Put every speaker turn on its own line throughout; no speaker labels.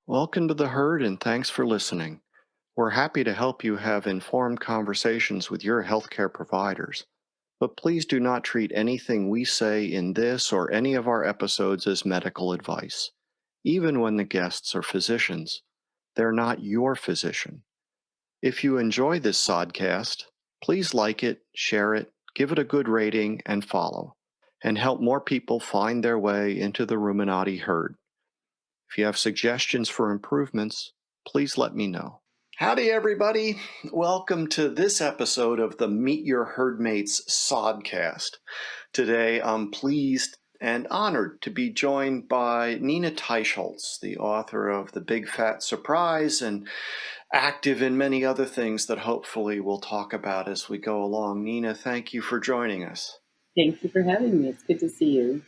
Welcome to the herd and thanks for listening. We're happy to help you have informed conversations with your healthcare providers, but please do not treat anything we say in this or any of our episodes as medical advice. Even when the guests are physicians, they're not your physician. If you enjoy this sodcast, please like it, share it, give it a good rating, and follow, and help more people find their way into the Ruminati herd. If you have suggestions for improvements, please let me know. Howdy, everybody. Welcome to this episode of the Meet Your Herdmates Sodcast. Today, I'm pleased and honored to be joined by Nina Teicholz, the author of The Big Fat Surprise and active in many other things that hopefully we'll talk about as we go along. Nina, thank you for joining us.
Thank you for having me. It's good to see you.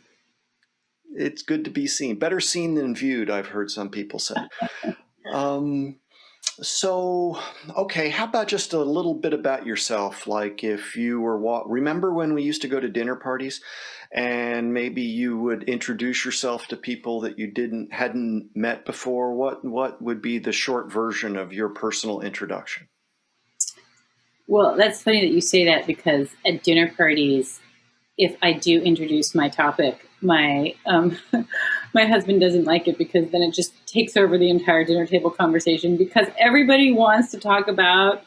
It's good to be seen. Better seen than viewed, I've heard some people say. Okay, how about just a little bit about yourself? Like if you were, remember when we used to go to dinner parties and maybe you would introduce yourself to people that you hadn't met before? What would be the short version of your personal introduction?
Well, that's funny that you say that because at dinner parties, if I do introduce my topic, my my husband doesn't like it because then it just takes over the entire dinner table conversation because everybody wants to talk about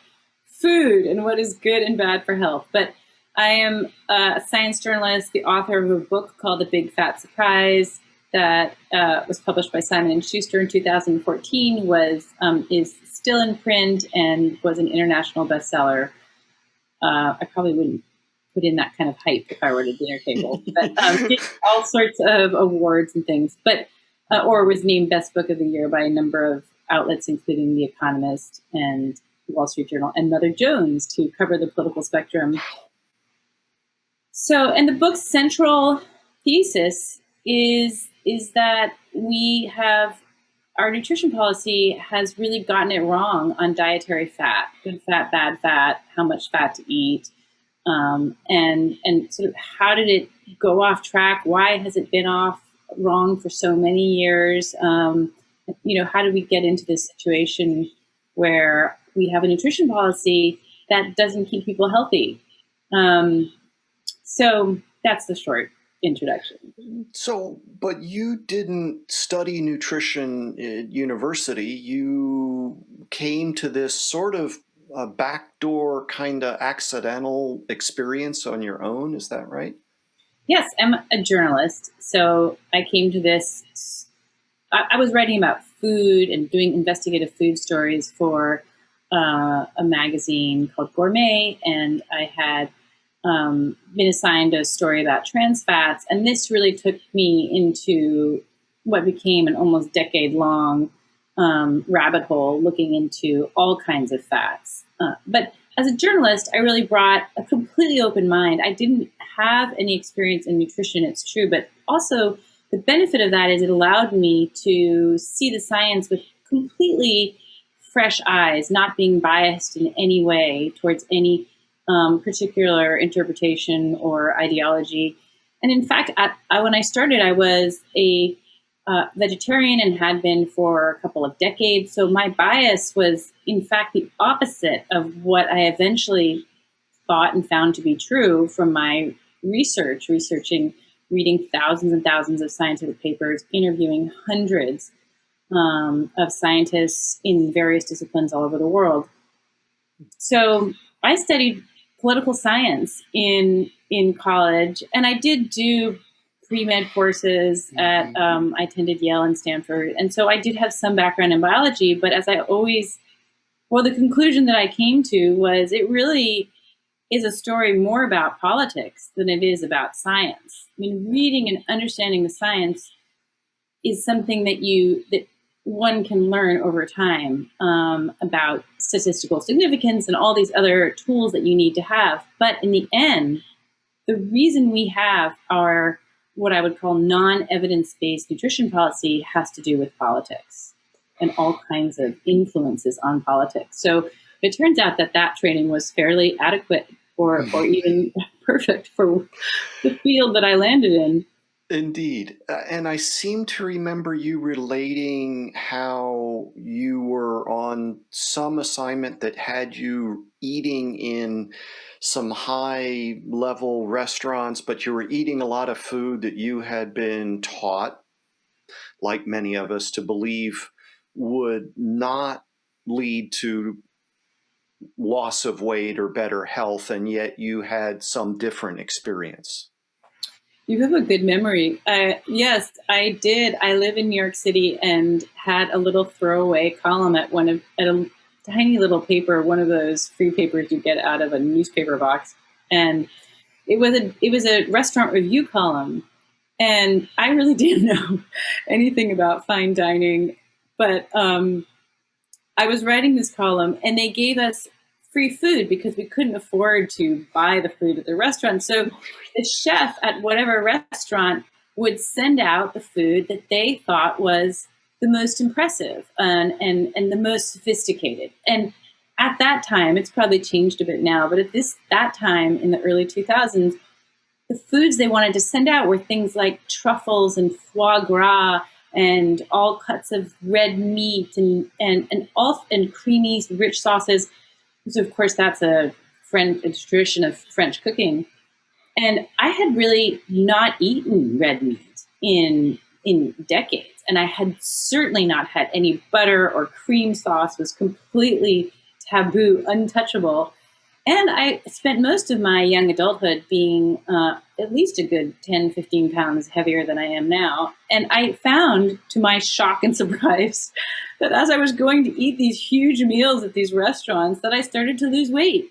food and what is good and bad for health. But I am a science journalist, the author of a book called The Big Fat Surprise that was published by Simon & Schuster in 2014, is still in print and was an international bestseller. I probably wouldn't put in that kind of hype if I were at a dinner table, but all sorts of awards and things, or was named Best Book of the Year by a number of outlets, including The Economist and Wall Street Journal and Mother Jones, to cover the political spectrum. So, and the book's central thesis is that our nutrition policy has really gotten it wrong on dietary fat, good fat, bad fat, how much fat to eat, and sort of how did it go off track? Why has it been wrong for so many years? How do we get into this situation where we have a nutrition policy that doesn't keep people healthy? So that's the short introduction.
So, but you didn't study nutrition at university. You came to this sort of backdoor kind of accidental experience on your own. Is that right?
Yes, I'm a journalist. So I came to this. I was writing about food and doing investigative food stories for a magazine called Gourmet, and I had been assigned a story about trans fats, and this really took me into what became an almost decade-long rabbit hole looking into all kinds of fats. But as a journalist, I really brought a completely open mind. I didn't have any experience in nutrition, it's true, but also the benefit of that is it allowed me to see the science with completely fresh eyes, not being biased in any way towards any particular interpretation or ideology. And in fact, when I started, I was a vegetarian and had been for a couple of decades. So my bias was, in fact, the opposite of what I eventually thought and found to be true from my reading thousands and thousands of scientific papers, interviewing hundreds of scientists in various disciplines all over the world. So I studied political science in college, and I did do pre-med courses at, I attended Yale and Stanford. And so I did have some background in biology, but the conclusion that I came to was it really is a story more about politics than it is about science. I mean, reading and understanding the science is something that one can learn over time about statistical significance and all these other tools that you need to have. But in the end, the reason we have our what I would call non-evidence-based nutrition policy has to do with politics and all kinds of influences on politics. So it turns out that training was fairly adequate or even perfect for the field that I landed in.
Indeed. And I seem to remember you relating how you were on some assignment that had you eating in some high level restaurants, but you were eating a lot of food that you had been taught, like many of us, to believe would not lead to loss of weight or better health, and yet you had some different experience.
You have a good memory. Yes, I did. I live in New York City and had a little throwaway column at a tiny little paper, one of those free papers you get out of a newspaper box, and it was a restaurant review column, and I really didn't know anything about fine dining, but I was writing this column, and they gave us free food because we couldn't afford to buy the food at the restaurant. So the chef at whatever restaurant would send out the food that they thought was the most impressive and the most sophisticated. And at that time, it's probably changed a bit now, but at that time in the early 2000s, the foods they wanted to send out were things like truffles and foie gras and all cuts of red meat and creamy, rich sauces. So of course, that's a tradition of French cooking. And I had really not eaten red meat in decades, and I had certainly not had any butter or cream sauce. Was completely taboo, untouchable. And I spent most of my young adulthood being at least a good 10, 15 pounds heavier than I am now. And I found, to my shock and surprise, that as I was going to eat these huge meals at these restaurants, that I started to lose weight.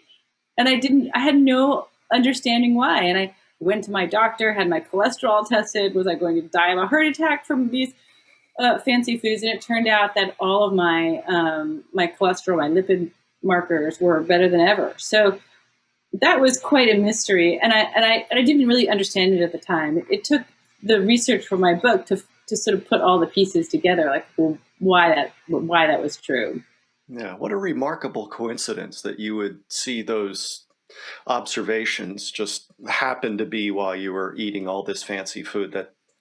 And I had no understanding why. And I went to my doctor, had my cholesterol tested. Was I going to die of a heart attack from these fancy foods? And it turned out that all of my cholesterol, my lipid markers were better than ever. So that was quite a mystery, and I didn't really understand it at the time. It took the research for my book to sort of put all the pieces together, like, well, why that was true.
Yeah, what a remarkable coincidence that you would see those observations just happen to be while you were eating all this fancy food.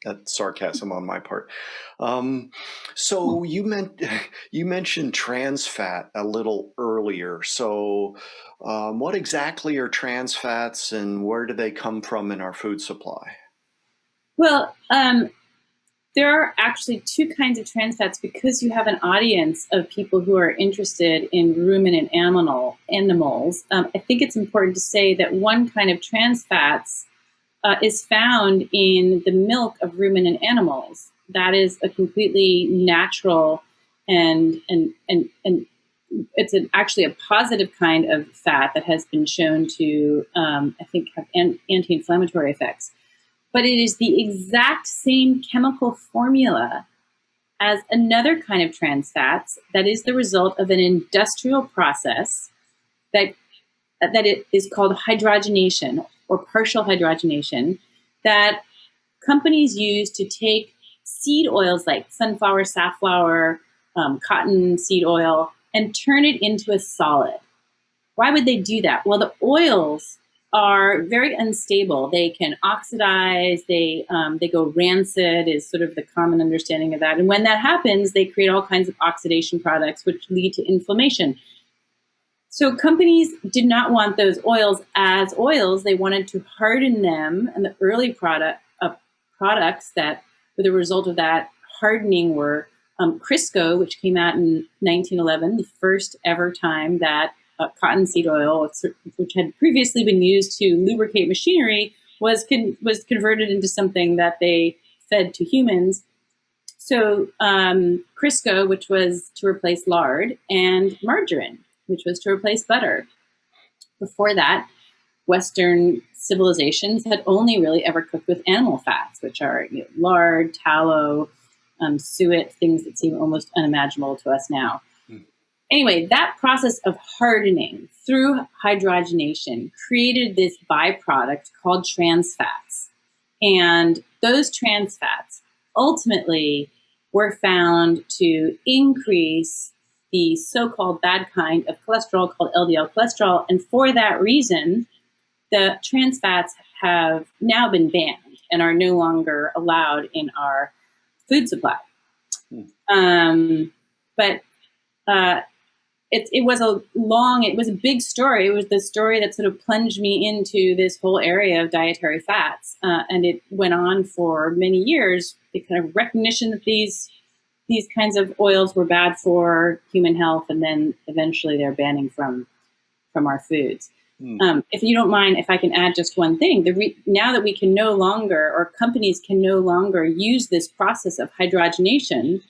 That's sarcasm on my part. Um, so you mentioned trans fat a little earlier. So what exactly are trans fats, and where do they come from in our food supply?
Well, there are actually two kinds of trans fats because you have an audience of people who are interested in ruminant animals. I think it's important to say that one kind of trans fats is found in the milk of ruminant animals. That is a completely natural and it's actually a positive kind of fat that has been shown to, I think, have anti-inflammatory effects. But it is the exact same chemical formula as another kind of trans fats that is the result of an industrial process that it is called hydrogenation or partial hydrogenation that companies use to take seed oils like sunflower, safflower, cotton seed oil, and turn it into a solid. Why would they do that? Well, the oils are very unstable. They can oxidize. They go rancid is sort of the common understanding of that. And when that happens, they create all kinds of oxidation products, which lead to inflammation. So companies did not want those oils as oils. They wanted to harden them, and the early products that were the result of that hardening were Crisco, which came out in 1911, the first ever time that cottonseed oil, which had previously been used to lubricate machinery, was converted into something that they fed to humans. So Crisco, which was to replace lard, and margarine, which was to replace butter. Before that, Western civilizations had only really ever cooked with animal fats, which are lard, tallow, suet, things that seem almost unimaginable to us now. Anyway, that process of hardening through hydrogenation created this byproduct called trans fats. And those trans fats ultimately were found to increase the so-called bad kind of cholesterol called LDL cholesterol. And for that reason, the trans fats have now been banned. and are no longer allowed in our food supply. But it was a big story. It was the story that sort of plunged me into this whole area of dietary fats. And it went on for many years, the kind of recognition that these kinds of oils were bad for human health, and then eventually they're banning from our foods. If you don't mind, if I can add just one thing, now that we can no longer, or companies can no longer use this process of hydrogenation,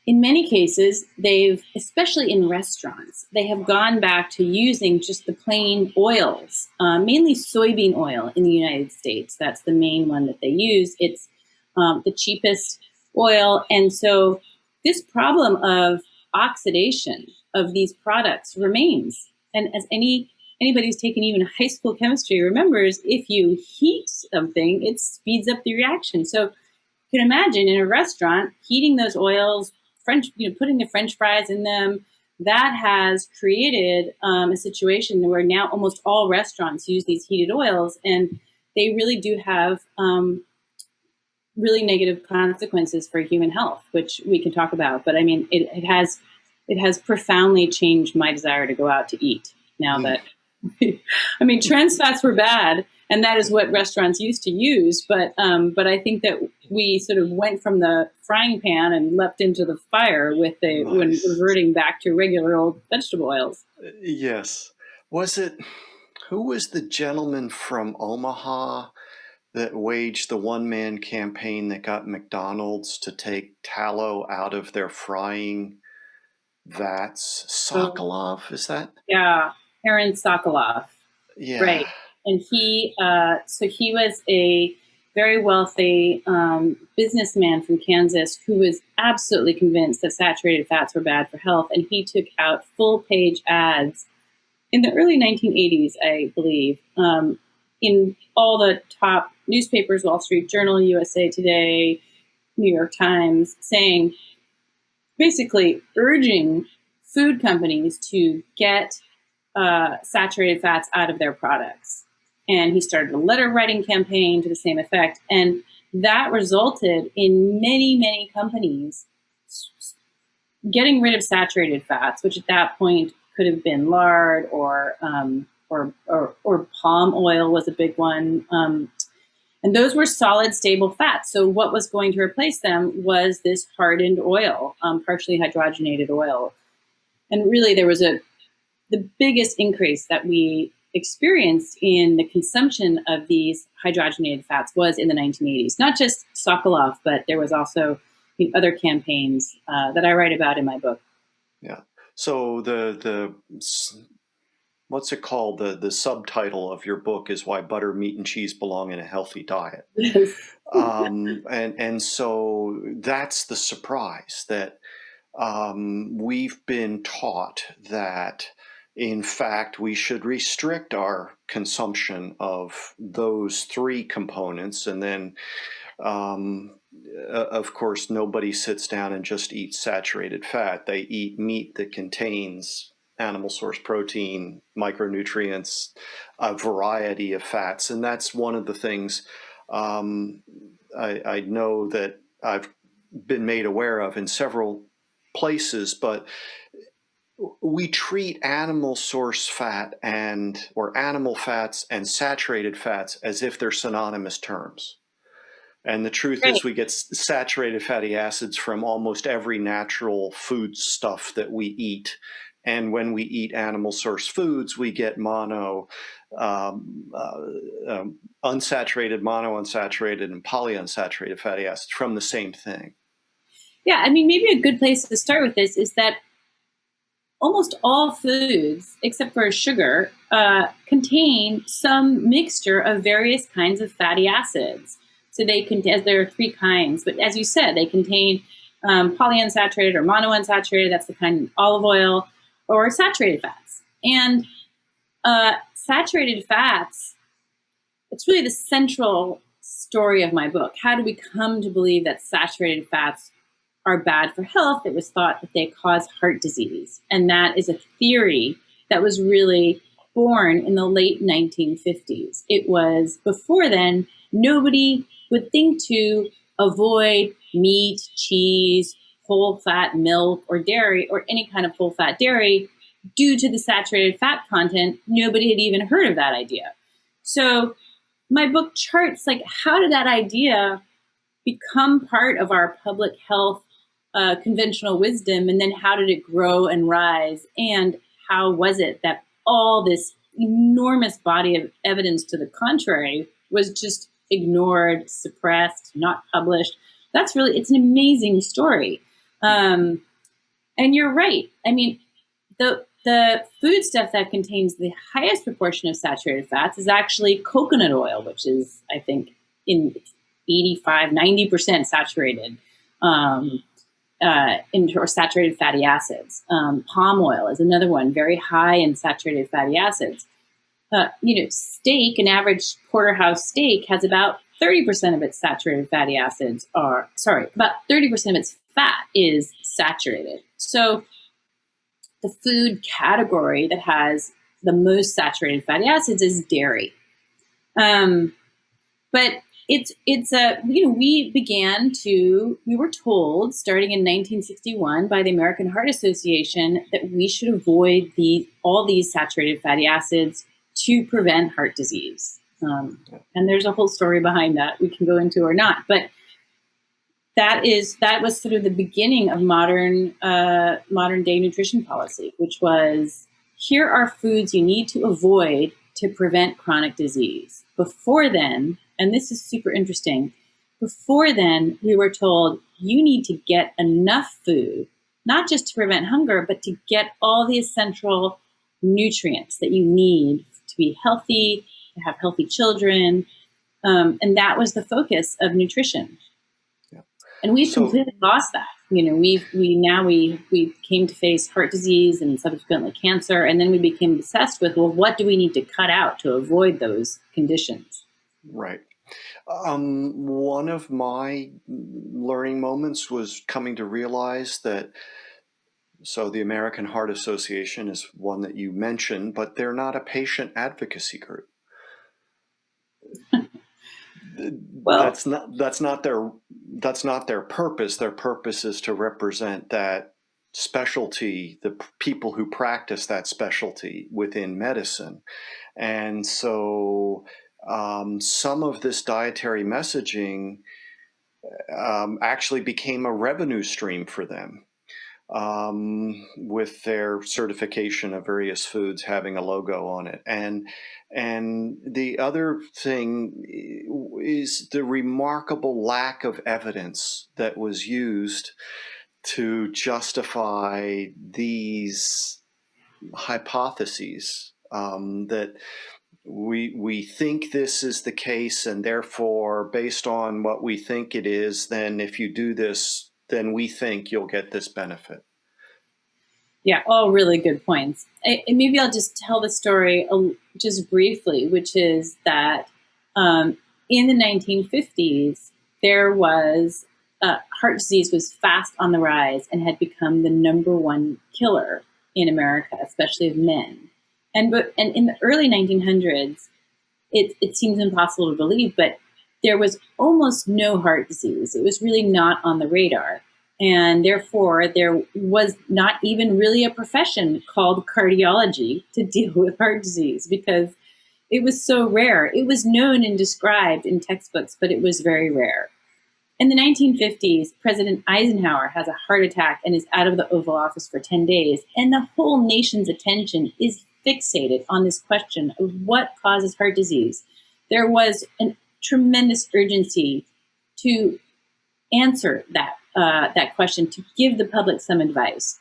in many cases, especially in restaurants, they have gone back to using just the plain oils, mainly soybean oil in the United States. That's the main one that they use. It's the cheapest oil. And so this problem of oxidation of these products remains. And as anybody who's taken even high school chemistry remembers, if you heat something, it speeds up the reaction. So you can imagine in a restaurant, heating those oils, putting the French fries in them, that has created a situation where now almost all restaurants use these heated oils, and they really do have really negative consequences for human health, which we can talk about. But I mean, it has profoundly changed my desire to go out to eat now that, I mean, trans fats were bad, and that is what restaurants used to use. But I think that we sort of went from the frying pan and leapt into the fire when reverting back to regular old vegetable oils.
Yes. Who was the gentleman from Omaha that waged the one-man campaign that got McDonald's to take tallow out of their frying vats? Sokolov, is that?
Yeah, Aaron Sokolov.
Yeah.
Right. And he was a very wealthy businessman from Kansas who was absolutely convinced that saturated fats were bad for health. And he took out full-page ads in the early 1980s, I believe, in all the top newspapers, Wall Street Journal, USA Today, New York Times, basically urging food companies to get saturated fats out of their products. And he started a letter writing campaign to the same effect. And that resulted in many, many companies getting rid of saturated fats, which at that point could have been lard or palm oil was a big one. And those were solid, stable fats. So what was going to replace them was this hardened oil, partially hydrogenated oil. And really there was the biggest increase that we experienced in the consumption of these hydrogenated fats was in the 1980s. Not just Sokolov, but there was also other campaigns that I write about in my book.
Yeah. So the what's it called? The subtitle of your book is Why Butter, Meat, and Cheese Belong in a Healthy Diet.
Yes.
And so that's the surprise that we've been taught that, in fact, we should restrict our consumption of those three components. And then, of course, nobody sits down and just eats saturated fat. They eat meat that contains animal source protein, micronutrients, a variety of fats. And that's one of the things I know that I've been made aware of in several places, but we treat animal source fat or animal fats and saturated fats as if they're synonymous terms. And the truth is we get saturated fatty acids from almost every natural food stuff that we eat. And when we eat animal source foods, we get unsaturated, monounsaturated, and polyunsaturated fatty acids from the same thing.
Yeah, I mean, maybe a good place to start with this is that almost all foods, except for sugar, contain some mixture of various kinds of fatty acids. So there are three kinds, but as you said, they contain polyunsaturated or monounsaturated, that's the kind in olive oil, or saturated fats. And saturated fats, it's really the central story of my book. How do we come to believe that saturated fats are bad for health? It was thought that they cause heart disease. And that is a theory that was really born in the late 1950s. It was before then nobody would think to avoid meat, cheese, whole fat milk, or dairy, or any kind of whole fat dairy due to the saturated fat content. Nobody had even heard of that idea. So my book charts like, how did that idea become part of our public health conventional wisdom, and then how did it grow and rise, and how was it that all this enormous body of evidence to the contrary was just ignored, suppressed, not published? That's really, it's an amazing story. And you're right. I mean, the food stuff that contains the highest proportion of saturated fats is actually coconut oil, which is, I think, in 85, 90% saturated, or saturated fatty acids. Palm oil is another one, very high in saturated fatty acids. Steak, an average porterhouse steak has about 30% of its saturated fatty acids about 30% of its fat is saturated. So the food category that has the most saturated fatty acids is dairy. But we were told starting in 1961 by the American Heart Association that we should avoid all these saturated fatty acids to prevent heart disease. And there's a whole story behind that we can go into or not, but that was sort of the beginning of modern day nutrition policy, which was, here are foods you need to avoid to prevent chronic disease. Before then, and this is super interesting, before then we were told you need to get enough food, not just to prevent hunger, but to get all the essential nutrients that you need to be healthy, to have healthy children. And that was the focus of nutrition. Yeah. And we've completely lost that. We came to face heart disease and subsequently cancer, and then we became obsessed with, well, what do we need to cut out to avoid those conditions?
Right. One of my learning moments was coming to realize that, so the American Heart Association is one that you mentioned, but they're not a patient advocacy group. Well, that's not their purpose. Their purpose is to represent that specialty, the people who practice that specialty within medicine. And so some of this dietary messaging actually became a revenue stream for them, with their certification of various foods having a logo on it. And the other thing is the remarkable lack of evidence that was used to justify these hypotheses, that we think this is the case, and therefore, based on what we think it is, then if you do this, then we think you'll get this benefit.
Yeah, all really good points. Maybe I'll just tell the story just briefly, which is that in the 1950s, there was heart disease was fast on the rise and had become the #1 killer in America, especially of men. And in the early 1900s, it seems impossible to believe, but there was almost no heart disease. It was really not on the radar. And therefore, there was not even really a profession called cardiology to deal with heart disease because it was so rare. It was known and described in textbooks, but it was very rare. In the 1950s, President Eisenhower has a heart attack and is out of the Oval Office for 10 days. And the whole nation's attention is fixated on this question of what causes heart disease. There was a tremendous urgency to answer that question, to give the public some advice.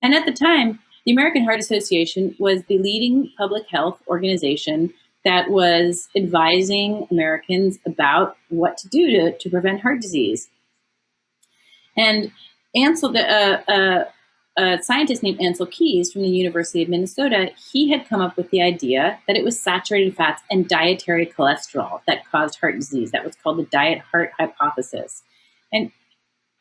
And at the time, the American Heart Association was the leading public health organization that was advising Americans about what to do to prevent heart disease. And Ansel, a scientist named Ansel Keys from the University of Minnesota, he had come up with the idea that it was saturated fats and dietary cholesterol that caused heart disease. That was called the diet heart hypothesis. And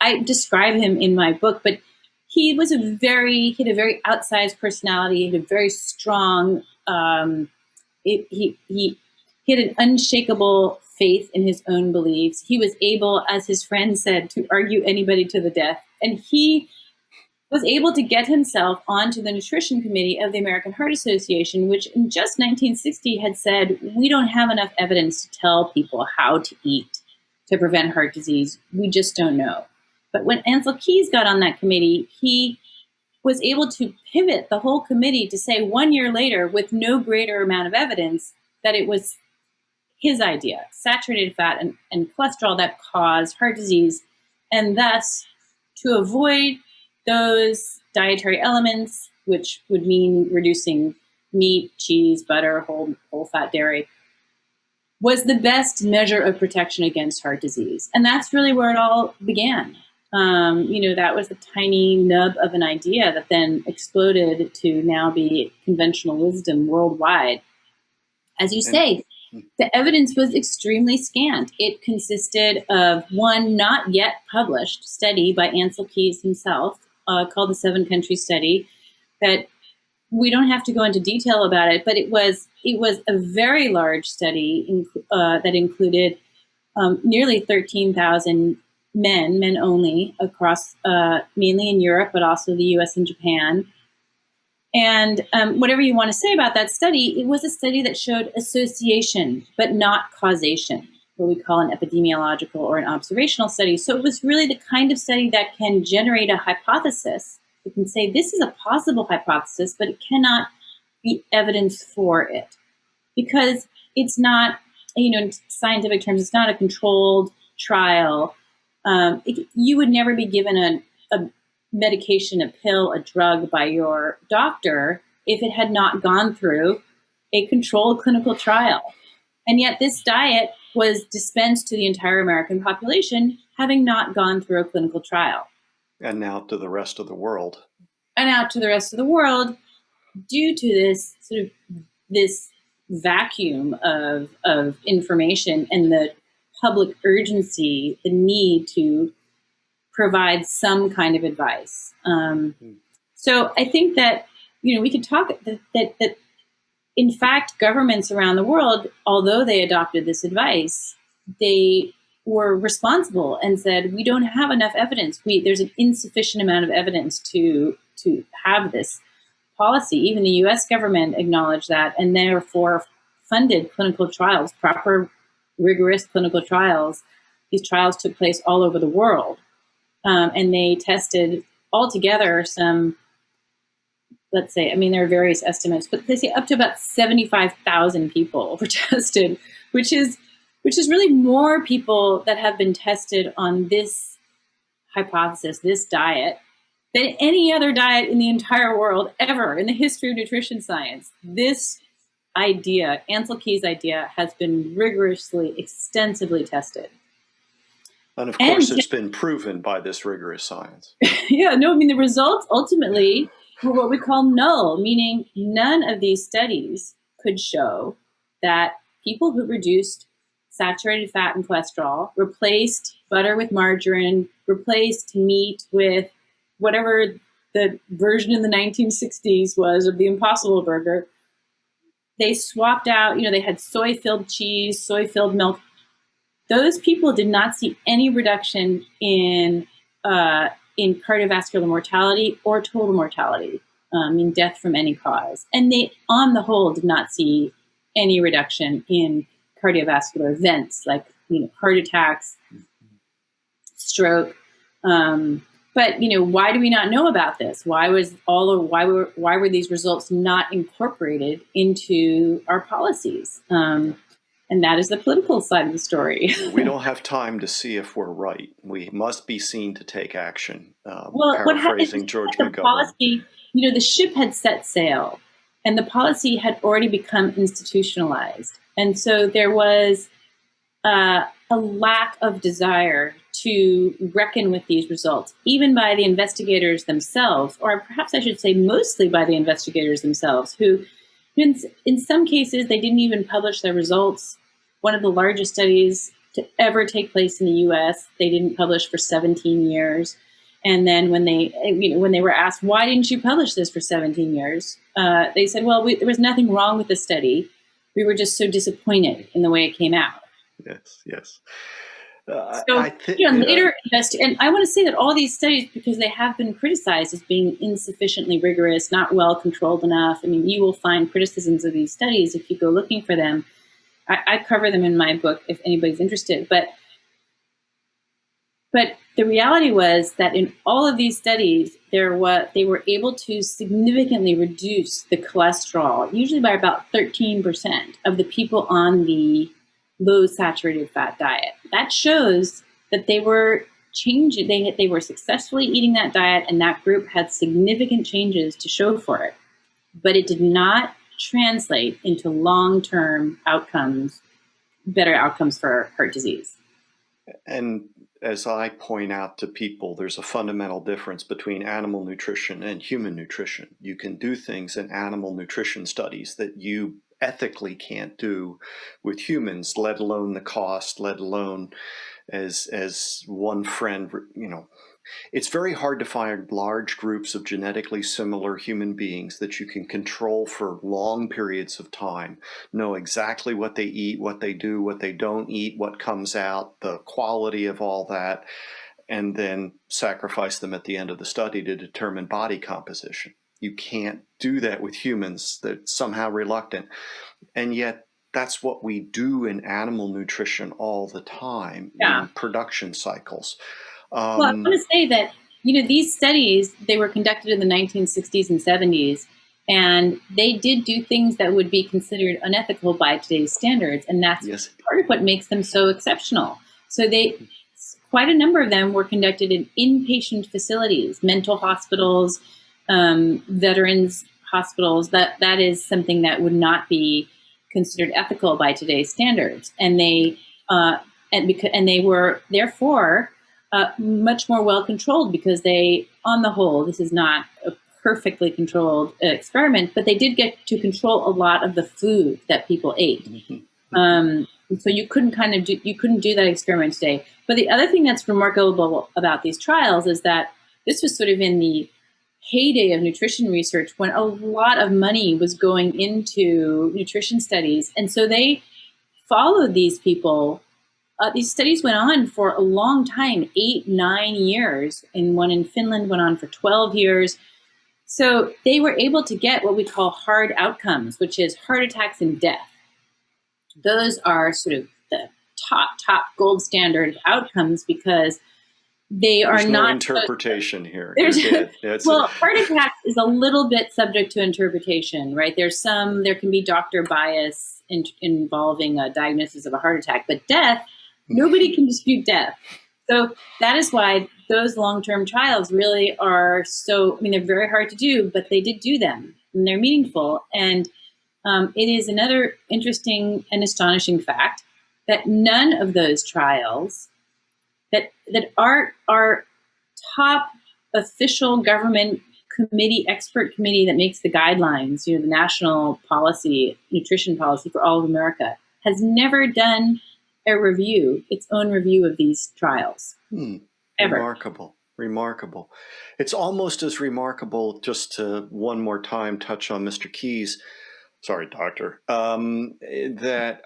I describe him in my book, but he had a very outsized personality. He had a very strong, his He had an unshakable faith in his own beliefs. He was able, as his friend said, to argue anybody to the death. And he was able to get himself onto the nutrition committee of the American Heart Association, which in just 1960 had said, we don't have enough evidence to tell people how to eat to prevent heart disease. We just don't know. But when Ancel Keys got on that committee, he was able to pivot the whole committee to say 1 year later, with no greater amount of evidence, that it was his idea, saturated fat and cholesterol, that caused heart disease. And thus, to avoid those dietary elements, which would mean reducing meat, cheese, butter, whole fat dairy, was the best measure of protection against heart disease. And that's really where it all began. That was the tiny nub of an idea that then exploded to now be conventional wisdom worldwide. As you say, the evidence was extremely scant. It consisted of one not yet published study by Ancel Keys himself, called the 7-Country Study, that we don't have to go into detail about it, but it was a very large study that included nearly 13,000 men only, across mainly in Europe, but also the US and Japan. And whatever you want to say about that study, it was a study that showed association, but not causation, what we call an epidemiological or an observational study. So it was really the kind of study that can generate a hypothesis. It can say this is a possible hypothesis, but it cannot be evidence for it, because it's not, in scientific terms, it's not a controlled trial. You would never be given a medication, a pill, a drug by your doctor if it had not gone through a controlled clinical trial. And yet this diet was dispensed to the entire American population, having not gone through a clinical trial.
And now to the rest of the world.
And out to the rest of the world, due to this sort of this vacuum of information and the public urgency, the need to provide some kind of advice. So I think that, we could talk that in fact, governments around the world, although they adopted this advice, they were responsible and said, we don't have enough evidence. There's an insufficient amount of evidence to have this policy. Even the US government acknowledged that, and therefore funded clinical trials, proper, rigorous clinical trials. These trials took place all over the world. And they tested altogether some, let's say, there are various estimates, but they say up to about 75,000 people were tested, which is really more people that have been tested on this hypothesis, this diet, than any other diet in the entire world ever in the history of nutrition science. This idea, Ancel Keys' idea, has been rigorously, extensively tested.
And of course, it's been proven by this rigorous science.
The results ultimately were what we call null, meaning none of these studies could show that people who reduced saturated fat and cholesterol, replaced butter with margarine, replaced meat with whatever the version in the 1960s was of the Impossible Burger. They swapped out, they had soy-filled cheese, soy-filled milk. Those people did not see any reduction in cardiovascular mortality or total mortality, death from any cause. And they, on the whole, did not see any reduction in cardiovascular events like heart attacks, stroke. But why do we not know about this? Why were these results not incorporated into our policies? And that is the political side of the story.
We don't have time to see if we're right. We must be seen to take action.
Paraphrasing
George
the
McGovern.
Policy, the ship had set sail, and the policy had already become institutionalized. And so there was a lack of desire to reckon with these results, even by the investigators themselves, or perhaps I should say mostly by the investigators themselves, who in some cases, they didn't even publish their results. One of the largest studies to ever take place in the US, they didn't publish for 17 years. And then when they were asked, why didn't you publish this for 17 years? They said, well, there was nothing wrong with the study. we were just so disappointed in the way it came out.
Yes, yes.
So,
I think,
later and I want to say that all these studies, because they have been criticized as being insufficiently rigorous, not well controlled enough. I mean, you will find criticisms of these studies if you go looking for them. I cover them in my book if anybody's interested. But the reality was that in all of these studies, they were able to significantly reduce the cholesterol, usually by about 13% of the people on the low saturated fat diet. That shows that they were changing, they were successfully eating that diet, and that group had significant changes to show for it. But it did not translate into long-term outcomes, better outcomes for heart disease.
and as I point out to people, there's a fundamental difference between animal nutrition and human nutrition. You can do things in animal nutrition studies that you ethically can't do with humans, let alone the cost, let alone as one friend, it's very hard to find large groups of genetically similar human beings that you can control for long periods of time, know exactly what they eat, what they do, what they don't eat, what comes out, the quality of all that, and then sacrifice them at the end of the study to determine body composition. You can't do that with humans. They're somehow reluctant. And yet that's what we do in animal nutrition all the time in production cycles.
Well, I want to say that, these studies, they were conducted in the 1960s and 70s, and they did do things that would be considered unethical by today's standards. And that's part of what makes them so exceptional. So quite a number of them were conducted in inpatient facilities, mental hospitals, veterans hospitals. That is something that would not be considered ethical by today's standards. And they were therefore much more well controlled, because they, on the whole, this is not a perfectly controlled experiment, but they did get to control a lot of the food that people ate. So you couldn't do that experiment today. But the other thing that's remarkable about these trials is that this was sort of in the heyday of nutrition research, when a lot of money was going into nutrition studies. And so they followed these people. These studies went on for a long time, 8-9 years, and one in Finland went on for 12 years. So they were able to get what we call hard outcomes, which is heart attacks and death. Those are sort of the top gold standard outcomes, because they are
there's
not
no interpretation here.
Well, heart attacks is a little bit subject to interpretation, right? There can be doctor bias involving a diagnosis of a heart attack, but death, nobody can dispute death. So that is why those long-term trials really are they're very hard to do, but they did do them, and they're meaningful. And it is another interesting and astonishing fact that none of those trials, that our top official government committee, expert committee that makes the guidelines, the national policy, nutrition policy for all of America, has never done its own review of these trials. Ever.
Remarkable. It's almost as remarkable, just to one more time touch on Mr. Keyes, sorry, doctor, that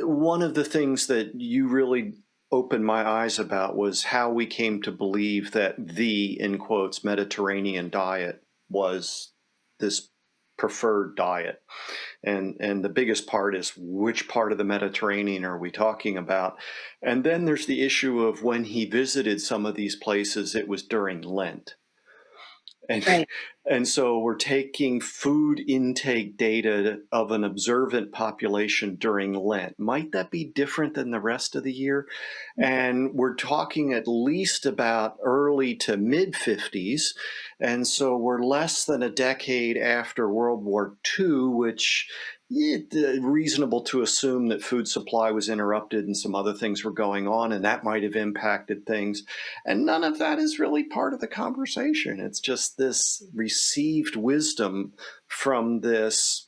one of the things that you really opened my eyes about was how we came to believe that the, in quotes, Mediterranean diet was this preferred diet. And the biggest part is, which part of the Mediterranean are we talking about? And then there's the issue of, when he visited some of these places, it was during Lent. And so we're taking food intake data of an observant population during Lent. Might that be different than the rest of the year? And we're talking at least about early to mid 50s. And so we're less than a decade after World War II, which reasonable to assume that food supply was interrupted and some other things were going on, and that might have impacted things. And none of that is really part of the conversation. It's just this received wisdom from this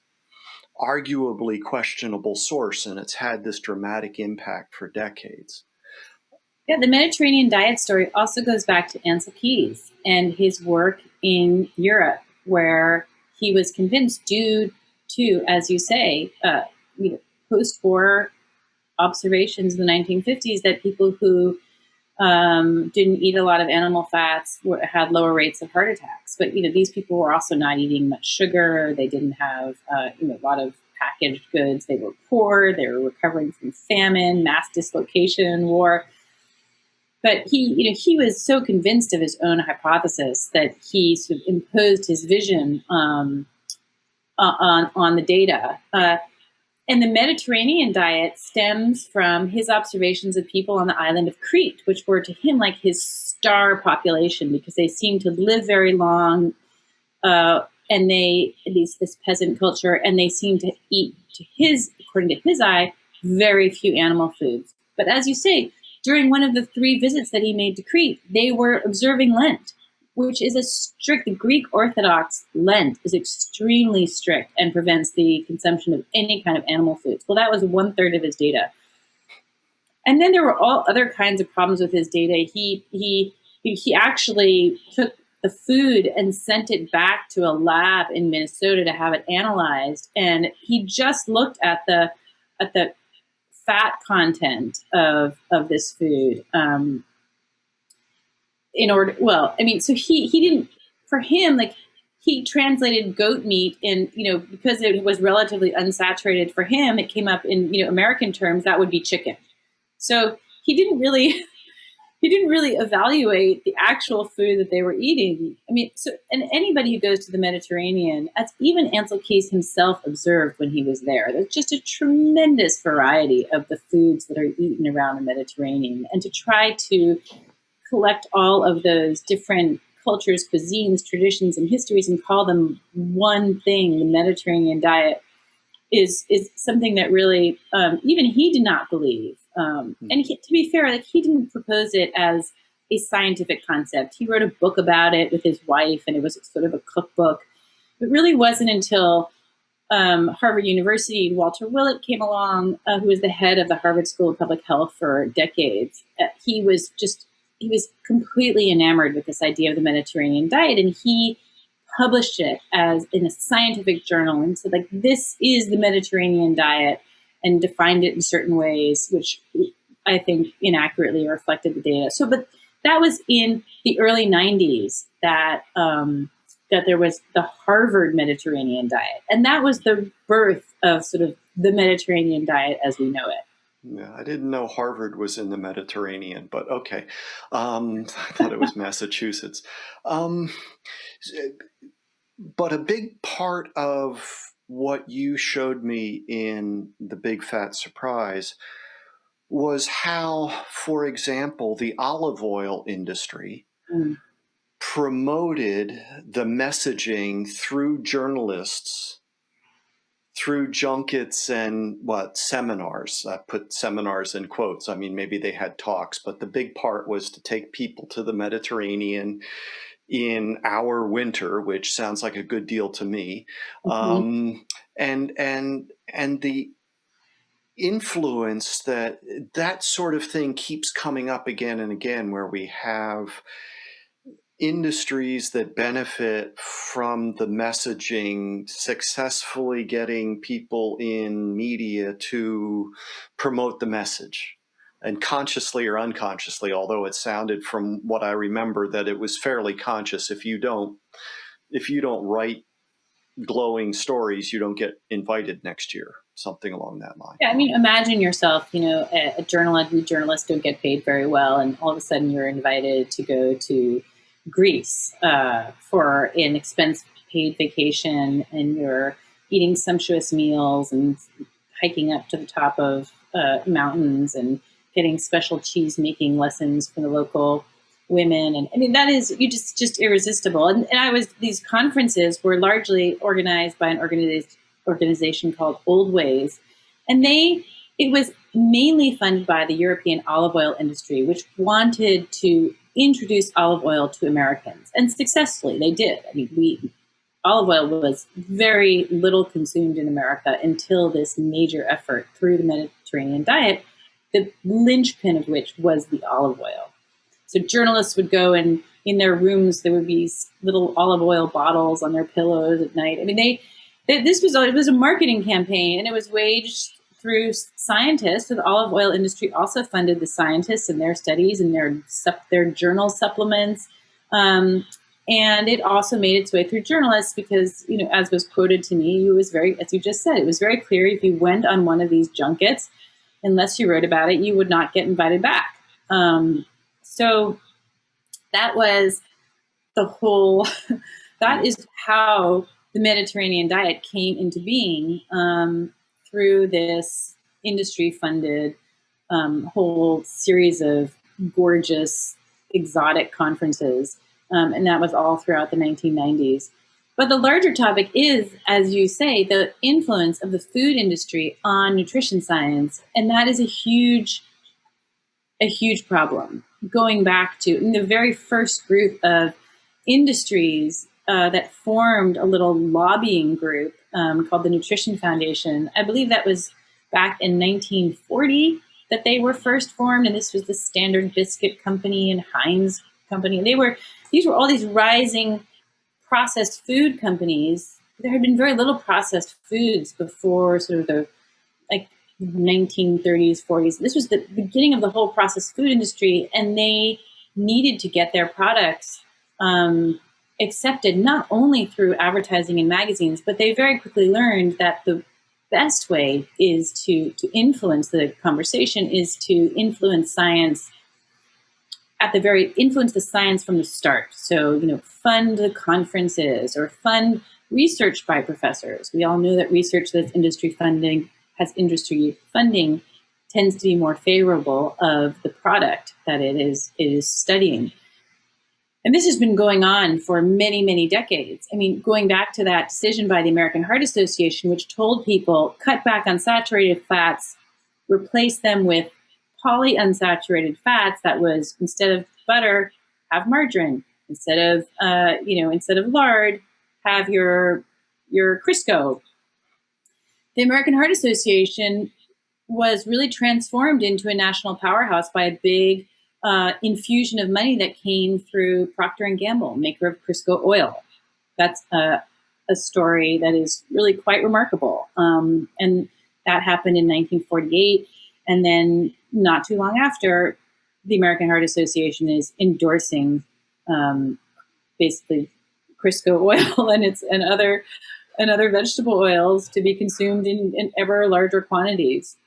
arguably questionable source, and it's had this dramatic impact for decades.
Yeah, the Mediterranean diet story also goes back to Ansel Keys and his work in Europe, where he was convinced, due to, as you say, post-war observations in the 1950s, that people who didn't eat a lot of animal fats had lower rates of heart attacks. But these people were also not eating much sugar. They didn't have a lot of packaged goods. They were poor. They were recovering from famine, mass dislocation, war. But he was so convinced of his own hypothesis that he sort of imposed his vision on the data. And the Mediterranean diet stems from his observations of people on the island of Crete, which were to him like his star population, because they seemed to live very long, and this peasant culture, and they seemed to eat, according to his eye, very few animal foods. But as you say, during one of the 3 visits that he made to Crete, they were observing Lent, which is the Greek Orthodox Lent is extremely strict and prevents the consumption of any kind of animal foods. Well, that was 1/3 of his data. And then there were all other kinds of problems with his data. He actually took the food and sent it back to a lab in Minnesota to have it analyzed. And he just looked at the fat content of this food. So he didn't, for him, like, he translated goat meat in, because it was relatively unsaturated for him, it came up in, American terms, that would be chicken. So he didn't really evaluate the actual food that they were eating. And anybody who goes to the Mediterranean, as even Ansel Keys himself observed when he was there, there's just a tremendous variety of the foods that are eaten around the Mediterranean. And to try to collect all of those different cultures, cuisines, traditions, and histories and call them one thing, the Mediterranean diet, is something that really even he did not believe. And to be fair, like, he didn't propose it as a scientific concept. He wrote a book about it with his wife, and it was sort of a cookbook. It really wasn't until Harvard University, Walter Willett came along, who was the head of the Harvard School of Public Health for decades. He was completely enamored with this idea of the Mediterranean diet, and he published it as in a scientific journal and said, like, this is the Mediterranean diet, and defined it in certain ways, which I think inaccurately reflected the data. So, but that was in the early 90s that there was the Harvard Mediterranean diet, and that was the birth of sort of the Mediterranean diet as we know it.
Yeah, I didn't know Harvard was in the Mediterranean, but okay. I thought it was Massachusetts. But a big part of what you showed me in The Big Fat Surprise was how, for example, the olive oil industry promoted the messaging through journalists, through junkets and seminars. I put seminars in quotes. I mean, maybe they had talks, but the big part was to take people to the Mediterranean in our winter, which sounds like a good deal to me. And the influence that sort of thing keeps coming up again and again, where we have industries that benefit from the messaging successfully getting people in media to promote the message, and consciously or unconsciously, although it sounded from what I remember that it was fairly conscious. If you don't write glowing stories, you don't get invited next year, something along that line.
Yeah, I mean, imagine yourself, a journalist. We journalists don't get paid very well, and all of a sudden you're invited to go to Greece for an expense-paid vacation, and you're eating sumptuous meals and hiking up to the top of mountains and getting special cheese-making lessons from the local women. And I mean, that is just irresistible. And these conferences were largely organized by an organization called Old Ways, and it was mainly funded by the European olive oil industry, which wanted to introduce olive oil to Americans, and successfully they did. I mean, olive oil was very little consumed in America until this major effort through the Mediterranean diet, the linchpin of which was the olive oil. So journalists would go and in their rooms, there would be little olive oil bottles on their pillows at night. I mean, it was a marketing campaign, and it was waged through scientists. So the olive oil industry also funded the scientists and their studies and their journal supplements. And it also made its way through journalists because, as was quoted to me, it was very, as you just said, it was very clear if you went on one of these junkets, unless you wrote about it, you would not get invited back. So that was the whole, that is how the Mediterranean diet came into being, through this industry-funded whole series of gorgeous, exotic conferences. And that was all throughout the 1990s. But the larger topic is, as you say, the influence of the food industry on nutrition science. And that is a huge problem. Going back to the very first group of industries that formed a little lobbying group called the Nutrition Foundation. I believe that was back in 1940 that they were first formed, and this was the Standard Biscuit Company and Heinz Company. These were all these rising processed food companies. There had been very little processed foods before sort of the 1930s, 40s. This was the beginning of the whole processed food industry, and they needed to get their products accepted not only through advertising in magazines, but they very quickly learned that the best way is to influence the conversation is to influence science influence the science from the start. So, fund the conferences or fund research by professors. We all know that research that's industry funding tends to be more favorable of the product that it is studying. And this has been going on for many, many decades. I mean, going back to that decision by the American Heart Association, which told people, cut back on saturated fats, replace them with polyunsaturated fats. That was, instead of butter, have margarine. Instead of lard, have your Crisco. The American Heart Association was really transformed into a national powerhouse by a big infusion of money that came through Procter & Gamble, maker of Crisco oil. That's a story that is really quite remarkable. And that happened in 1948. And then not too long after, the American Heart Association is endorsing basically Crisco oil and other vegetable oils to be consumed in ever larger quantities.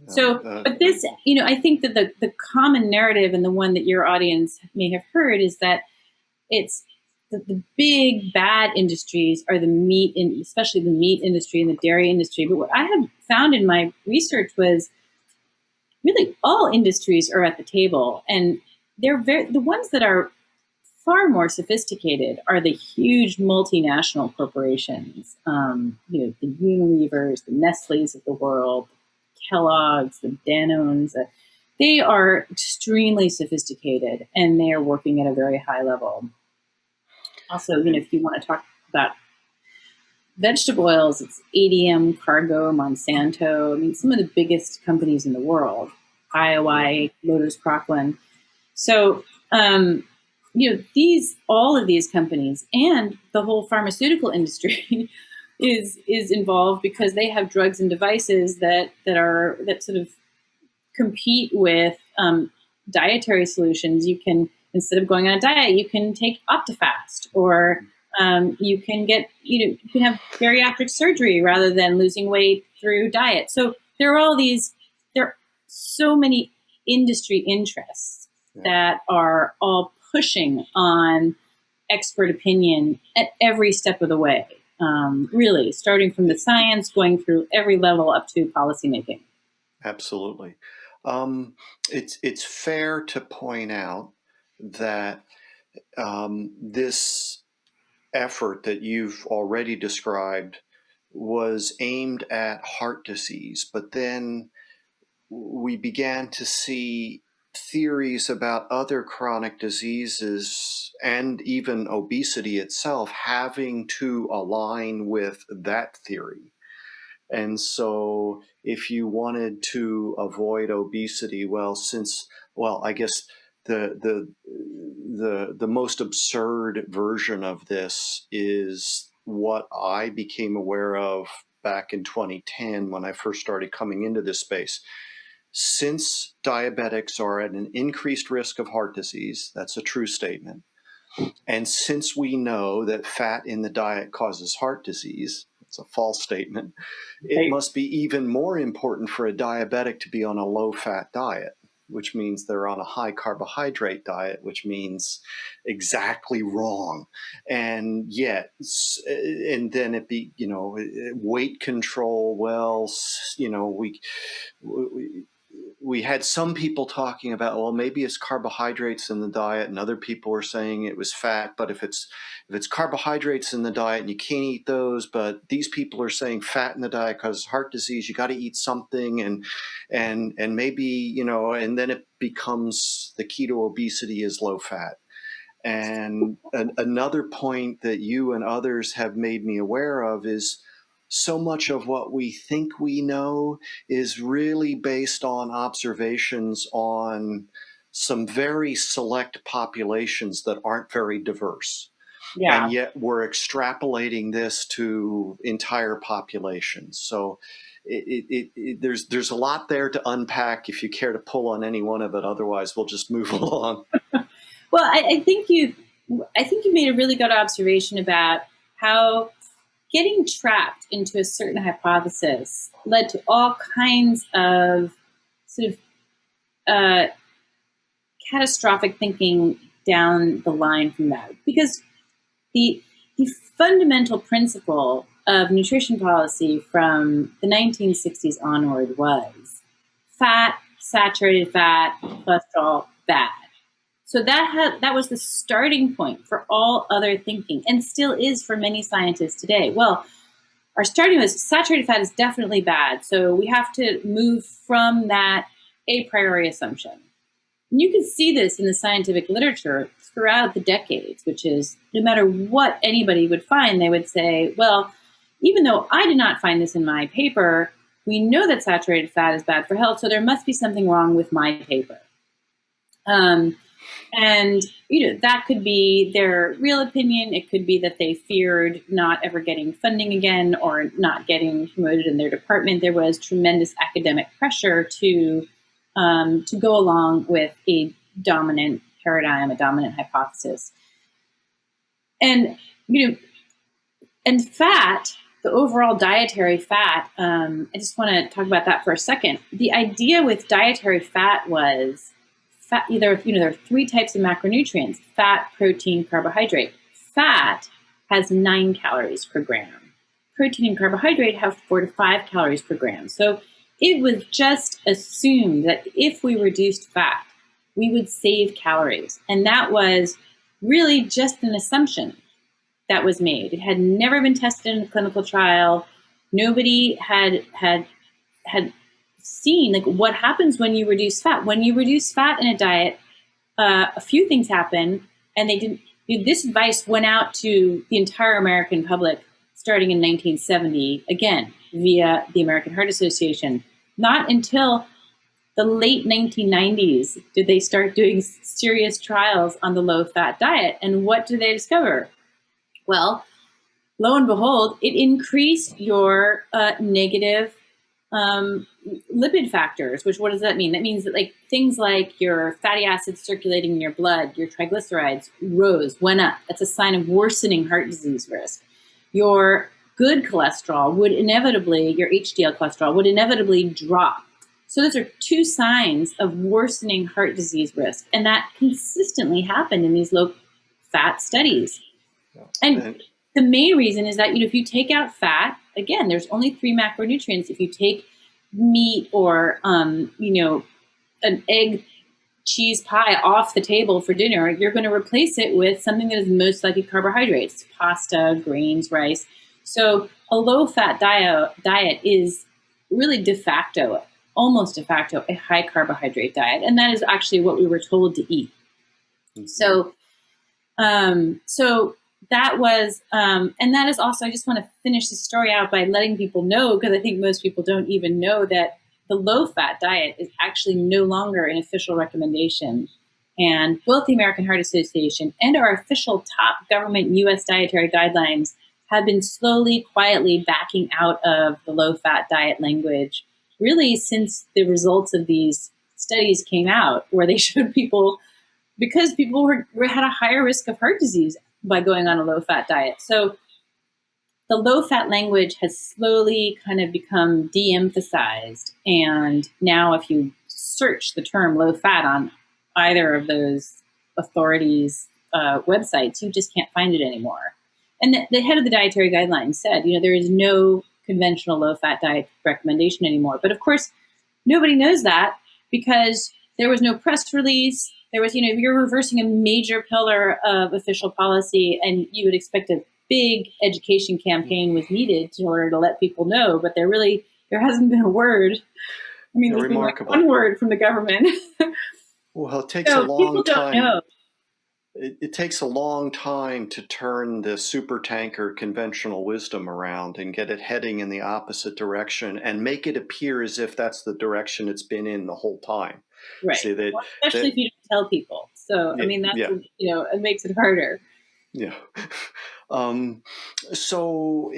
So, but this, I think that the common narrative and the one that your audience may have heard is that it's the big bad industries are especially the meat industry and the dairy industry. But what I have found in my research was really all industries are at the table, and the ones that are far more sophisticated are the huge multinational corporations, the Unilevers, the Nestle's of the world, Kellogg's, the Danones. They are extremely sophisticated, and they are working at a very high level. Also, if you want to talk about vegetable oils, it's ADM, Cargo, Monsanto. I mean, some of the biggest companies in the world, IOI, Lotus Crocklin. So, all of these companies and the whole pharmaceutical industry is involved because they have drugs and devices that sort of compete with dietary solutions. You can, instead of going on a diet, you can take Optifast, or you can have bariatric surgery rather than losing weight through diet. So there are so many industry interests that are all pushing on expert opinion at every step of the way. Really, starting from the science, going through every level up to policymaking.
Absolutely. It's fair to point out that this effort that you've already described was aimed at heart disease, but then we began to see theories about other chronic diseases and even obesity itself having to align with that theory. And so if you wanted to avoid obesity, I guess the most absurd version of this is what I became aware of back in 2010 when I first started coming into this space. Since diabetics are at an increased risk of heart disease, that's a true statement. And since we know that fat in the diet causes heart disease, it's a false statement, it must be even more important for a diabetic to be on a low-fat diet, which means they're on a high carbohydrate diet, which means exactly wrong. And yet, and then it be, weight control. Well, we had some people talking about, well, maybe it's carbohydrates in the diet, and other people were saying it was fat. But if it's carbohydrates in the diet and you can't eat those, but these people are saying fat in the diet causes heart disease, you got to eat something, and maybe, and then it becomes the key to obesity is low fat. And another point that you and others have made me aware of is so much of what we think we know is really based on observations on some very select populations that aren't very diverse.
Yeah.
And yet we're extrapolating this to entire populations. So there's a lot there to unpack if you care to pull on any one of it. Otherwise, we'll just move along.
Well, I think you made a really good observation about how getting trapped into a certain hypothesis led to all kinds of sort of catastrophic thinking down the line from that. Because the fundamental principle of nutrition policy from the 1960s onward was fat, saturated fat, cholesterol, bad. So that was the starting point for all other thinking, and still is for many scientists today. Well, our starting was saturated fat is definitely bad, so we have to move from that a priori assumption. And you can see this in the scientific literature throughout the decades, which is no matter what anybody would find, they would say, well, even though I did not find this in my paper, we know that saturated fat is bad for health, so there must be something wrong with my paper. And, that could be their real opinion. It could be that they feared not ever getting funding again or not getting promoted in their department. There was tremendous academic pressure to go along with a dominant paradigm, a dominant hypothesis. And, and fat, the overall dietary fat, I just want to talk about that for a second. The idea with dietary fat was fat, there are three types of macronutrients: fat, protein, carbohydrate. Fat has 9 calories per gram. Protein and carbohydrate have 4 to 5 calories per gram. So it was just assumed that if we reduced fat, we would save calories. And that was really just an assumption that was made. It had never been tested in a clinical trial. Nobody had seen what happens when you reduce fat. When you reduce fat in a diet, a few things happen, and they didn't. This advice went out to the entire American public starting in 1970, again via the American Heart Association. Not until the late 1990s did they start doing serious trials on the low-fat diet. And what did they discover? Well, lo and behold, it increased your negative lipid factors. Which, what does that mean? That means that things like your fatty acids circulating in your blood, your triglycerides went up. That's a sign of worsening heart disease risk. Your good cholesterol would inevitably, your HDL cholesterol would inevitably drop. So those are two signs of worsening heart disease risk. And that consistently happened in these low-fat studies. And the main reason is that, if you take out fat, again, there's only 3 macronutrients. If you take meat or, an egg cheese pie off the table for dinner, you're going to replace it with something that is most likely carbohydrates: pasta, grains, rice. So a low-fat diet is really almost de facto, a high carbohydrate diet. And that is actually what we were told to eat. Mm-hmm. So that was, and that is also, I just want to finish the story out by letting people know, because I think most people don't even know, that the low-fat diet is actually no longer an official recommendation And both the American Heart Association and our official top government U.S. dietary guidelines have been slowly, quietly backing out of the low-fat diet language, really since the results of these studies came out, where they showed people, because people had a higher risk of heart disease by going on a low-fat diet. So the low-fat language has slowly kind of become de-emphasized. And now if you search the term low-fat on either of those authorities' websites, you just can't find it anymore. And the head of the dietary guidelines said, there is no conventional low-fat diet recommendation anymore. But of course, nobody knows that because there was no press release. There was, if you're reversing a major pillar of official policy, and you would expect a big education campaign was needed in order to let people know, but there hasn't been a word. I mean, there's been like one word from the government.
Well, it takes a long
people
time.
Don't know.
It takes a long time to turn the supertanker conventional wisdom around and get it heading in the opposite direction and make it appear as if that's the direction it's been in the whole time.
Right.
See,
especially if you don't tell people. So, I mean, that's, it makes it harder.
Yeah. So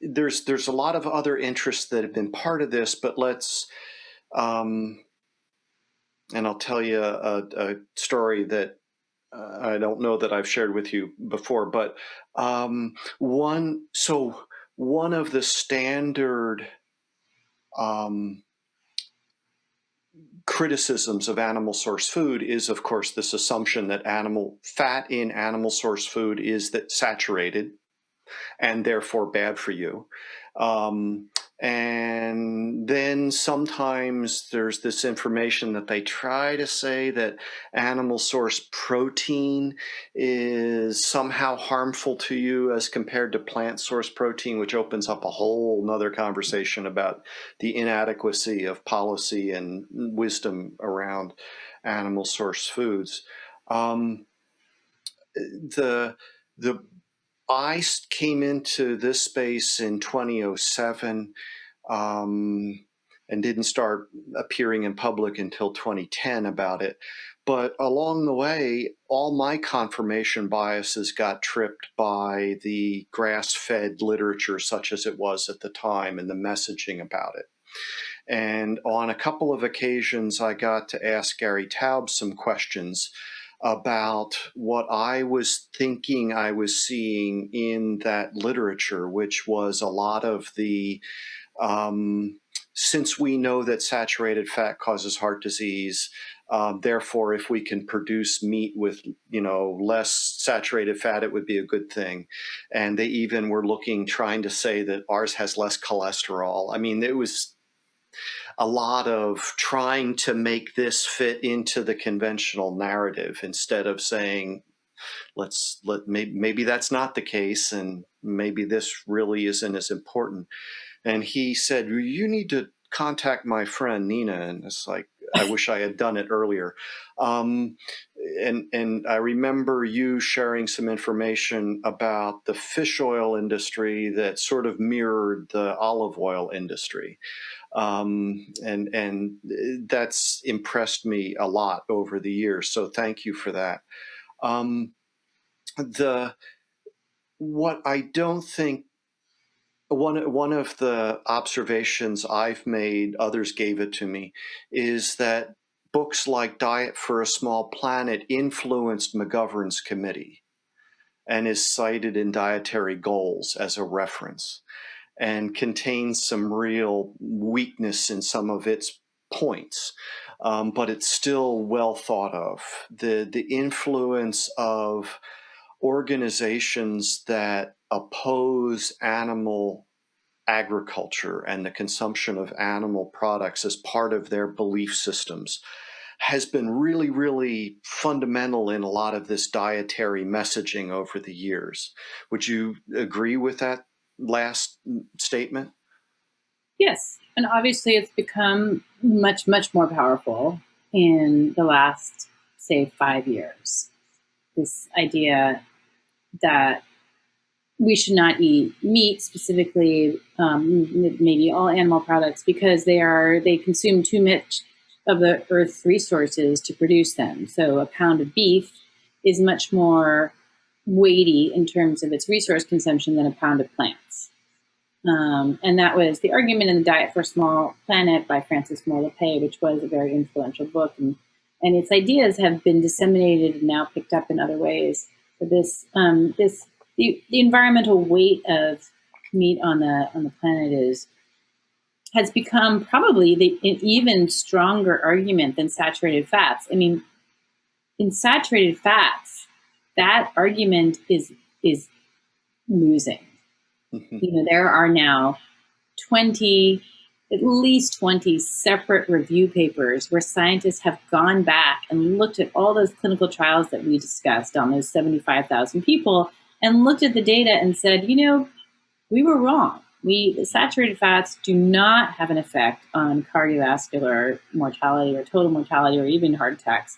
there's a lot of other interests that have been part of this, but let's, and I'll tell you a story that I don't know that I've shared with you before, but one of the standard criticisms of animal source food is, of course, this assumption that animal fat in animal source food is that saturated and therefore bad for you. And then sometimes there's this information that they try to say that animal source protein is somehow harmful to you as compared to plant source protein, which opens up a whole nother conversation about the inadequacy of policy and wisdom around animal source foods. I came into this space in 2007 and didn't start appearing in public until 2010 about it. But along the way, all my confirmation biases got tripped by the grass-fed literature such as it was at the time and the messaging about it. And on a couple of occasions, I got to ask Gary Taub some questions about what I was thinking I was seeing in that literature, which was a lot of the, since we know that saturated fat causes heart disease, therefore, if we can produce meat with, less saturated fat, it would be a good thing. And they even were trying to say that ours has less cholesterol. I mean, it was a lot of trying to make this fit into the conventional narrative instead of saying, maybe that's not the case and maybe this really isn't as important. And he said, you need to contact my friend Nina. And it's like, I wish I had done it earlier. And I remember you sharing some information about the fish oil industry that sort of mirrored the olive oil industry. And that's impressed me a lot over the years. So thank you for that. What I don't think, one of the observations I've made, others gave it to me, is that books like Diet for a Small Planet influenced McGovern's committee and is cited in Dietary Goals as a reference, and contains some real weakness in some of its points, but it's still well thought of. The influence of organizations that oppose animal agriculture and the consumption of animal products as part of their belief systems has been really, really fundamental in a lot of this dietary messaging over the years. Would you agree with that last statement?
Yes. And obviously it's become much, much more powerful in the last, say, 5 years. This idea that we should not eat meat, specifically maybe all animal products, because they consume too of the Earth's resources to produce them. So a pound of beef is much more weighty in terms of its resource consumption than a pound of plants. And that was the argument in The Diet for a Small Planet by Frances Moore Lappé, which was a very influential book. And its ideas have been disseminated and now picked up in other ways. So the environmental weight of meat on the planet has become probably an even stronger argument than saturated fats. I mean, in saturated fats, that argument is losing.
Mm-hmm.
There are now at least 20 separate review papers where scientists have gone back and looked at all those clinical trials that we discussed on those 75,000 people and looked at the data and said, we were wrong. Saturated fats do not have an effect on cardiovascular mortality or total mortality or even heart attacks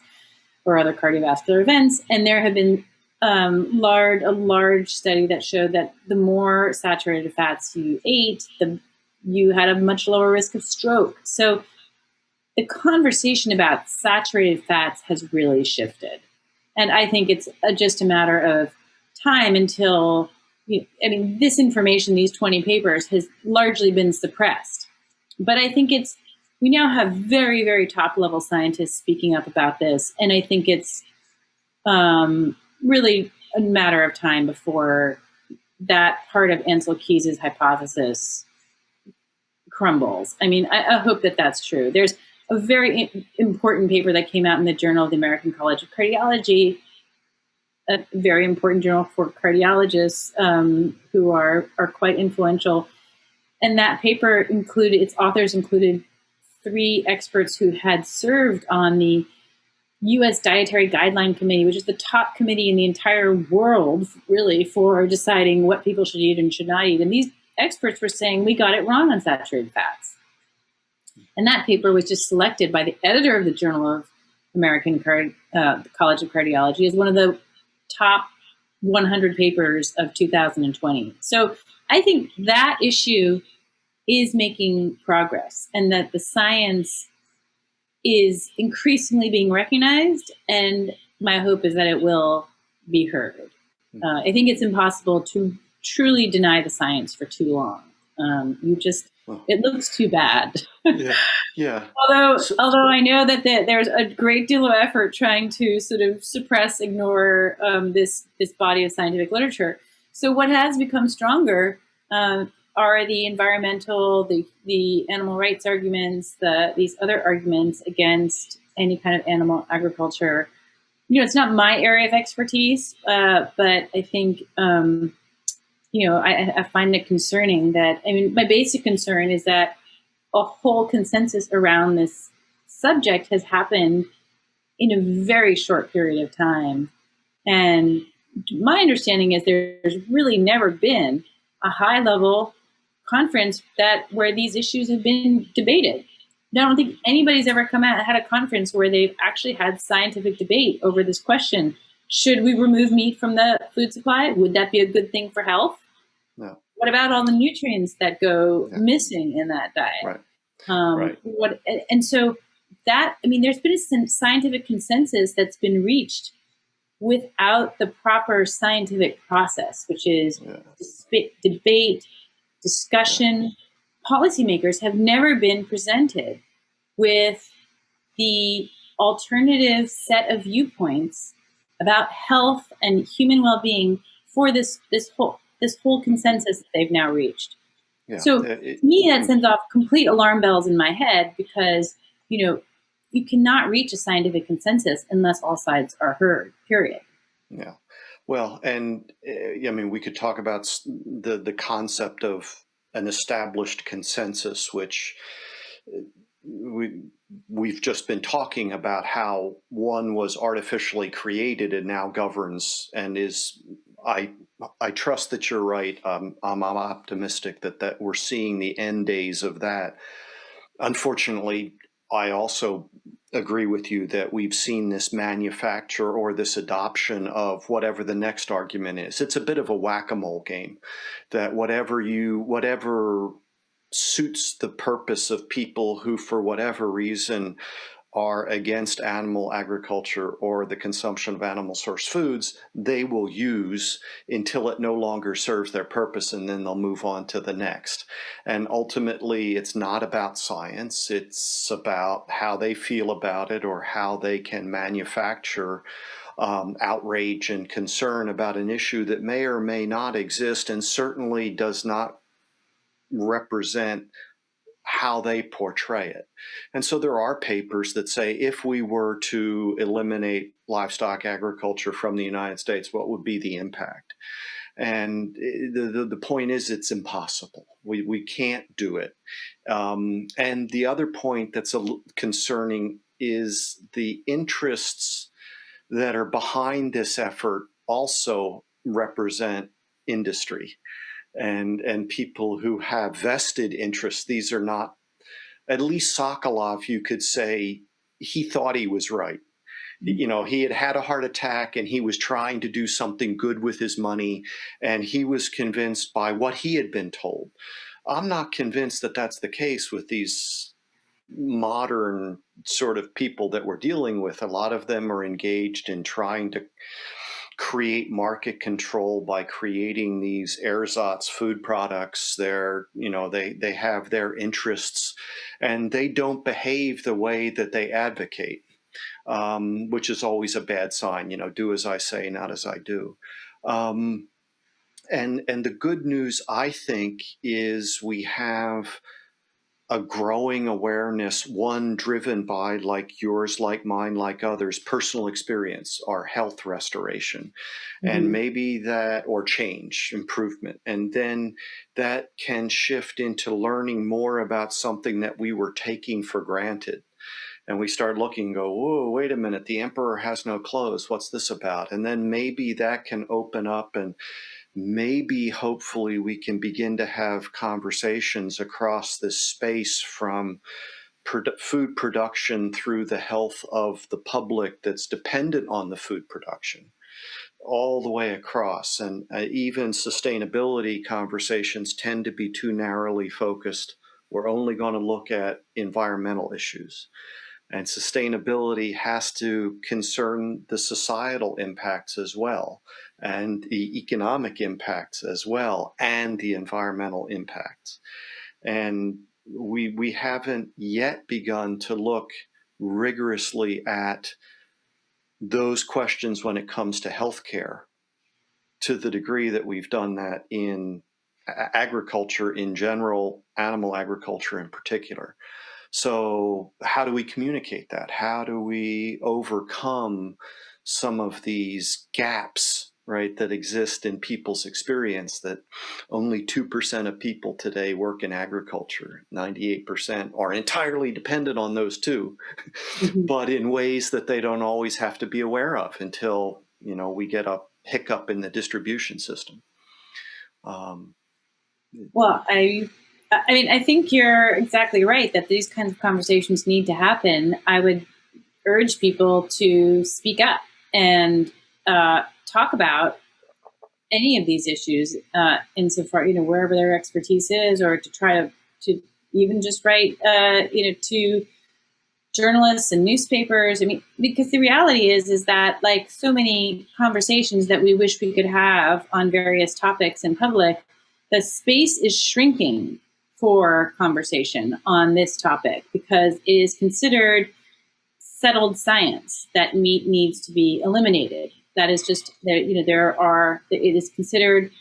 or other cardiovascular events. And there have been a large study that showed that the more saturated fats you ate, you had a much lower risk of stroke. So the conversation about saturated fats has really shifted. And I think it's just a matter of time until, this information, these 20 papers, has largely been suppressed. But I think we now have very, very top level scientists speaking up about this. And I think it's really a matter of time before that part of Ansel Keys's hypothesis crumbles. I hope that that's true. There's a very important paper that came out in the Journal of the American College of Cardiology, a very important journal for cardiologists who are quite influential. And that paper its authors included 3 experts who had served on the U.S. Dietary Guideline Committee, which is the top committee in the entire world, really, for deciding what people should eat and should not eat. And these experts were saying, we got it wrong on saturated fats. And that paper was just selected by the editor of the Journal of American College of Cardiology as one of the top 100 papers of 2020. So I think that issue is making progress, and that the science is increasingly being recognized, and my hope is that it will be heard. I think it's impossible to truly deny the science for too long. It looks too bad.
Yeah.
Although I know that there's a great deal of effort trying to sort of suppress, ignore this body of scientific literature. So what has become stronger are the environmental, the animal rights arguments, these other arguments against any kind of animal agriculture. It's not my area of expertise, but I think, I find it concerning that, my basic concern is that a whole consensus around this subject has happened in a very short period of time. And my understanding is there's really never been a high-level conference where these issues have been debated. I don't think anybody's ever come out and had a conference where they've actually had scientific debate over this question. Should we remove meat from the food supply? Would that be a good thing for health?
No.
What about all the nutrients that go missing in that diet?
Right.
And so there's been a scientific consensus that's been reached without the proper scientific process, which is debate, discussion. Policymakers have never been presented with the alternative set of viewpoints about health and human well-being for this whole consensus that they've now reached. Yeah. So to me, that sends off complete alarm bells in my head, because you cannot reach a scientific consensus unless all sides are heard. Period.
Yeah. Well, and we could talk about the concept of an established consensus, which we've just been talking about how one was artificially created and now governs and is. I trust that you're right. I'm optimistic that we're seeing the end days of that. Unfortunately, I also agree with you that we've seen this manufacture or this adoption of whatever the next argument is. It's a bit of a whack-a-mole game, that whatever suits the purpose of people who, for whatever reason, are against animal agriculture or the consumption of animal source foods, they will use until it no longer serves their purpose, and then they'll move on to the next. And ultimately, it's not about science, it's about how they feel about it or how they can manufacture outrage and concern about an issue that may or may not exist and certainly does not represent how they portray it. And so there are papers that say if we were to eliminate livestock agriculture from the United States, what would be the impact? And the point is, it's impossible. We can't do it. And the other point that's concerning is the interests that are behind this effort also represent industry and people who have vested interests. These are not, at least Sokolov, you could say he thought he was right. You know, he had a heart attack and he was trying to do something good with his money, and he was convinced by what he had been told. I'm not convinced that that's the case with these modern sort of people that we're dealing with. A lot of them are engaged in trying to create market control by creating these ersatz food products. They have their interests, and they don't behave the way that they advocate, which is always a bad sign. Do as I say, not as I do. And the good news, I think, is we have a growing awareness, one driven by, like yours, like mine, like others, personal experience, our health restoration, and maybe that, or change, improvement. And then that can shift into learning more about something that we were taking for granted. And we start looking and go, whoa, wait a minute, the emperor has no clothes. What's this about? And then maybe that can open up, and maybe hopefully we can begin to have conversations across this space, from food production through the health of the public that's dependent on the food production, all the way across. And even sustainability conversations tend to be too narrowly focused. We're only going to look at environmental issues. And sustainability has to concern the societal impacts as well, and the economic impacts as well, and the environmental impacts. And we haven't yet begun to look rigorously at those questions when it comes to healthcare, to the degree that we've done that in agriculture in general, animal agriculture in particular. So how do we communicate that? How do we overcome some of these gaps, right, that exist in people's experience, that only 2% of people today work in agriculture, 98% are entirely dependent on those two, but in ways that they don't always have to be aware of until, we get a hiccup in the distribution system.
Well, I think you're exactly right that these kinds of conversations need to happen. I would urge people to speak up and talk about any of these issues insofar, wherever their expertise is, or to try to even just write, to journalists and newspapers. I mean, because the reality is that, like so many conversations that we wish we could have on various topics in public, the space is shrinking for conversation on this topic because it is considered settled science that meat needs to be eliminated. That is just it is considered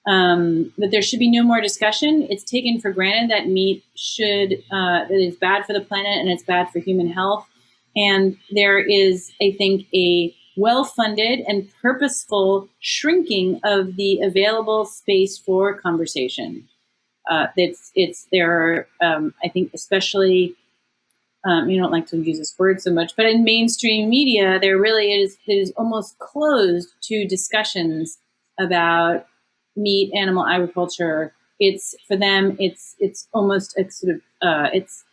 that there should be no more discussion. It's taken for granted that meat that is bad for the planet and it's bad for human health. And there is, I think, a well-funded and purposeful shrinking of the available space for conversation. I think, especially, you don't like to use this word so much, but in mainstream media, there really it is almost closed to discussions about meat, animal agriculture. It's for them, it's almost a sort of it's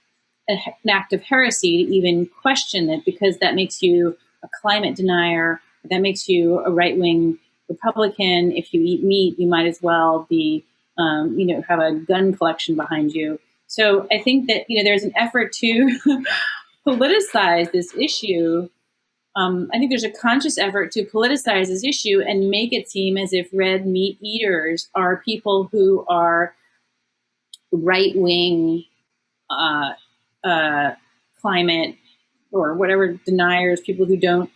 an act of heresy to even question it, because that makes you a climate denier. That makes you a right-wing Republican. If you eat meat, you might as well be, have a gun collection behind you. So I think that there's an effort to politicize this issue. I think there's a conscious effort to politicize this issue and make it seem as if red meat eaters are people who are right wing climate or whatever deniers, people who don't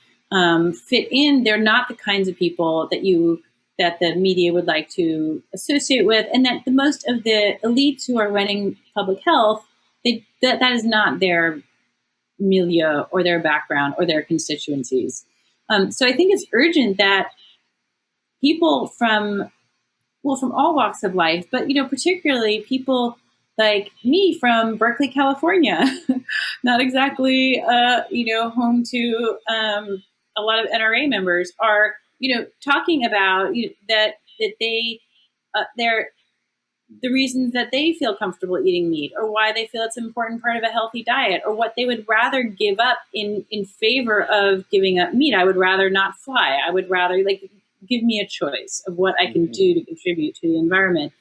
fit in. They're not the kinds of people that the media would like to associate with, and that the most of the elites who are running public health, that is not their milieu or their background or their constituencies. So I think it's urgent that people from all walks of life, but particularly people like me from Berkeley, California, not exactly home to a lot of NRA members, are talking about that they're the reasons that they feel comfortable eating meat, or why they feel it's an important part of a healthy diet, or what they would rather give up in favor of giving up meat. I would rather not fly. I would rather give me a choice of what I can do to contribute to the environment.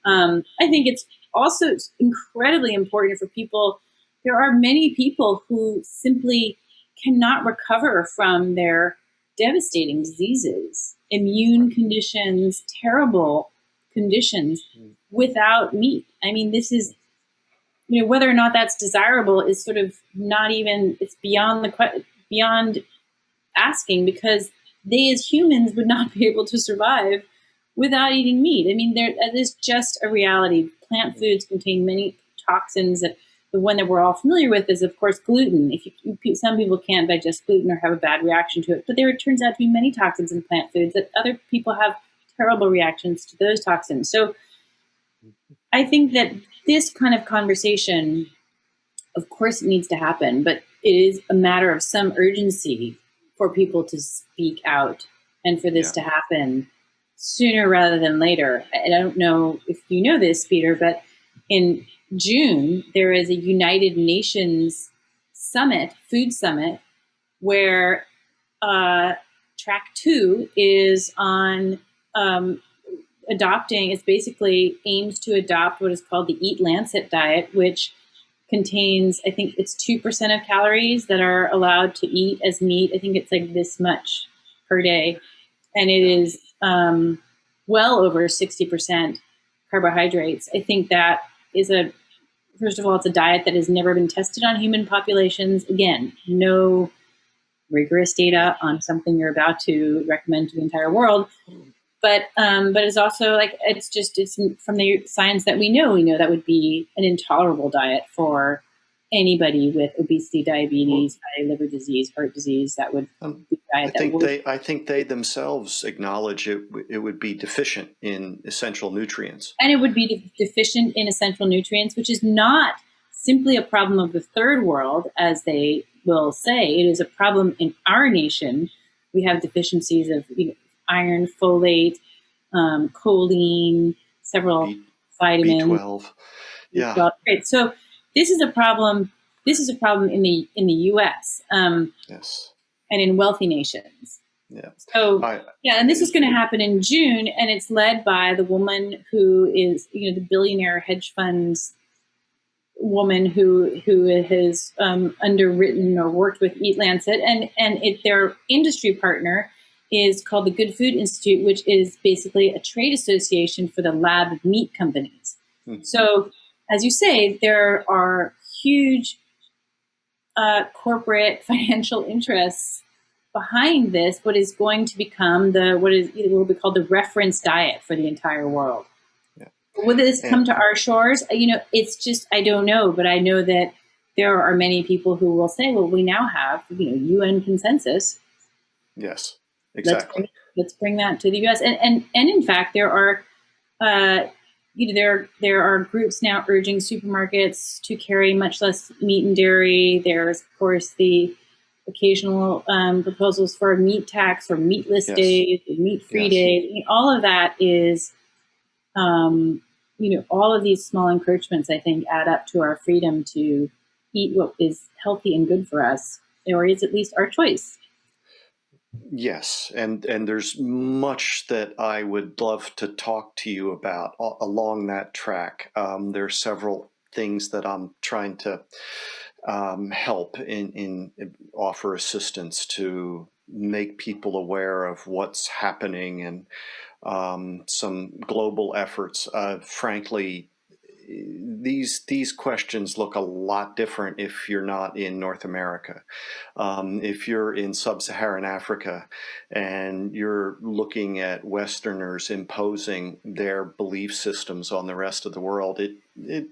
I think it's also incredibly important for people. There are many people who simply cannot recover from their devastating diseases, immune conditions, terrible conditions without meat. I mean, this is, whether or not that's desirable is sort of not even, it's beyond asking, because they as humans would not be able to survive without eating meat. I mean, that is just a reality. Plant foods contain many toxins. That the one that we're all familiar with is, of course, gluten. Some people can't digest gluten or have a bad reaction to it, but there turns out to be many toxins in plant foods that other people have terrible reactions to those toxins. So I think that this kind of conversation, of course, it needs to happen, but it is a matter of some urgency for people to speak out and for this to happen sooner rather than later. I don't know if you know this, Peter, but in June, there is a United Nations summit, food summit, where track 2 is on adopting, it's basically aims to adopt what is called the Eat Lancet diet, which contains, I think it's 2% of calories that are allowed to eat as meat. I think it's like this much per day. And it is well over 60% carbohydrates. I think that is first of all, it's a diet that has never been tested on human populations. Again, no rigorous data on something you're about to recommend to the entire world. But it's also it's from the science that we know that would be an intolerable diet for anybody with obesity, diabetes, fatty liver disease, heart disease. That would be a diet
I think they themselves acknowledge it would be deficient in essential nutrients.
And it would be deficient in essential nutrients, which is not simply a problem of the third world, as they will say. It is a problem in our nation. We have deficiencies of iron, folate, choline, several vitamins.
B12. Yeah.
B12. Great. So this is a problem. This is a problem in the U.S.
Yes.
And in wealthy nations.
Yeah.
So and this is going to happen in June, and it's led by the woman who is the billionaire hedge funds woman who has underwritten or worked with Eat Lancet, and their industry partner is called the Good Food Institute, which is basically a trade association for the lab meat companies. Mm-hmm. So, as you say, there are huge corporate financial interests behind this, what is going to become what will be called the reference diet for the entire world. Yeah. Will this come to our shores? It's just, I don't know, but I know that there are many people who will say, well, we now have, UN consensus.
Yes. Exactly.
Let's bring that to the U.S. And in fact, there are, there are groups now urging supermarkets to carry much less meat and dairy. There's, of course, the occasional proposals for a meat tax or meatless days, meat-free days. All of that is, all of these small encroachments, I think, add up to our freedom to eat what is healthy and good for us, or is at least our choice.
Yes, and there's much that I would love to talk to you about along that track. There are several things that I'm trying to help in offer assistance to make people aware of what's happening and some global efforts. Frankly, these questions look a lot different if you're not in North America. If you're in sub-Saharan Africa and you're looking at Westerners imposing their belief systems on the rest of the world, it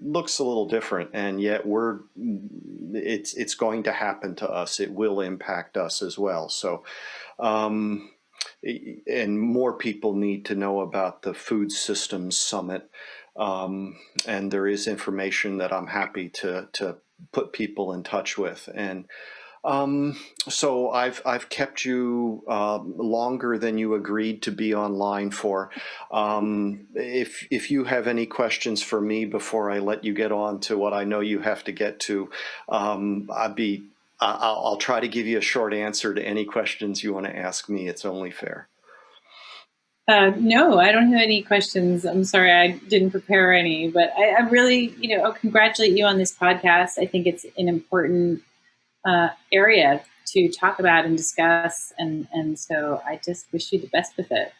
looks a little different, and yet it's going to happen to us. It will impact us as well. So. And more people need to know about the Food Systems Summit. And there is information that I'm happy to put people in touch with. And so I've kept you longer than you agreed to be online for. If you have any questions for me before I let you get on to what I know you have to get to, I'll try to give you a short answer to any questions you want to ask me. It's only fair.
No, I don't have any questions. I'm sorry, I didn't prepare any, but I really, I'll congratulate you on this podcast. I think it's an important area to talk about and discuss, and so I just wish you the best with it.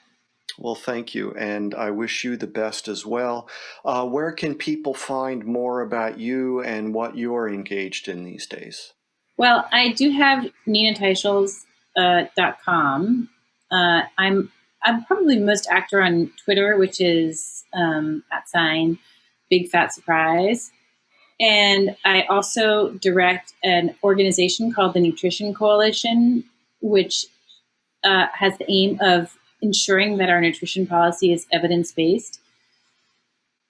Well, thank you, and I wish you the best as well. Where can people find more about you and what you're engaged in these days?
Well, I do have ninateichels.com. I'm probably most active on Twitter, which is @ Big Fat Surprise. And I also direct an organization called the Nutrition Coalition, which has the aim of ensuring that our nutrition policy is evidence-based,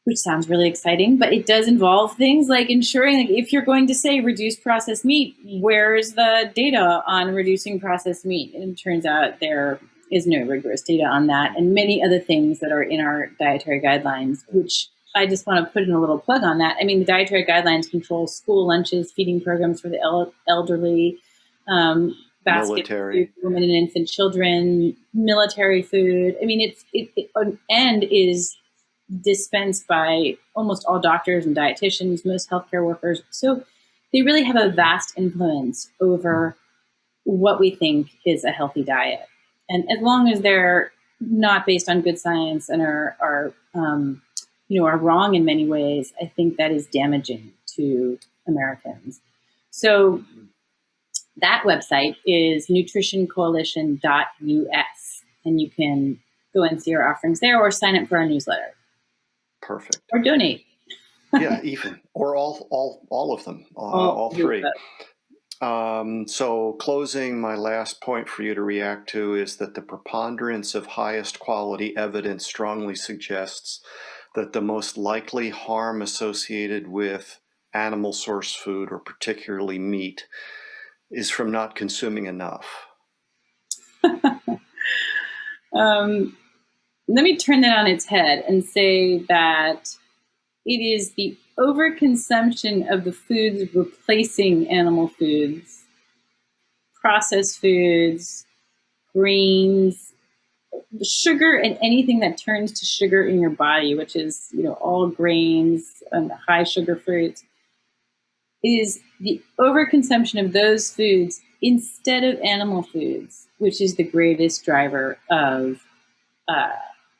which sounds really exciting, but it does involve things like ensuring, like, if you're going to say reduce processed meat, where's the data on reducing processed meat? And it turns out there is no rigorous data on that, and many other things that are in our dietary guidelines, which I just want to put in a little plug on that. I mean, the dietary guidelines control school lunches, feeding programs for the elderly, baskets for women and infant children, military food. I mean, and is dispensed by almost all doctors and dietitians, most healthcare workers. So they really have a vast influence over what we think is a healthy diet. And as long as they're not based on good science and are wrong in many ways, I think that is damaging to Americans. So that website is nutritioncoalition.us, and you can go and see our offerings there or sign up for our newsletter.
Perfect.
Or donate.
Yeah, even or all of them, all three. So closing, my last point for you to react to is that the preponderance of highest quality evidence strongly suggests that the most likely harm associated with animal source food, or particularly meat, is from not consuming enough.
Let me turn that on its head and say that it is the overconsumption of the foods replacing animal foods, processed foods, grains, sugar, and anything that turns to sugar in your body, which is, all grains and high sugar foods, is the overconsumption of those foods instead of animal foods, which is the greatest driver of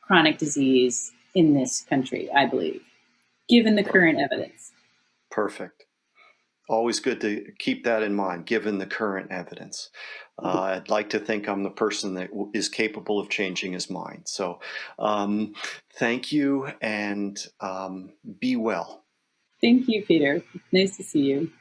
chronic disease in this country, I believe, given the current evidence.
Perfect. Always good to keep that in mind, given the current evidence. I'd like to think I'm the person that is capable of changing his mind. So thank you, and be well.
Thank you, Peter. Nice to see you.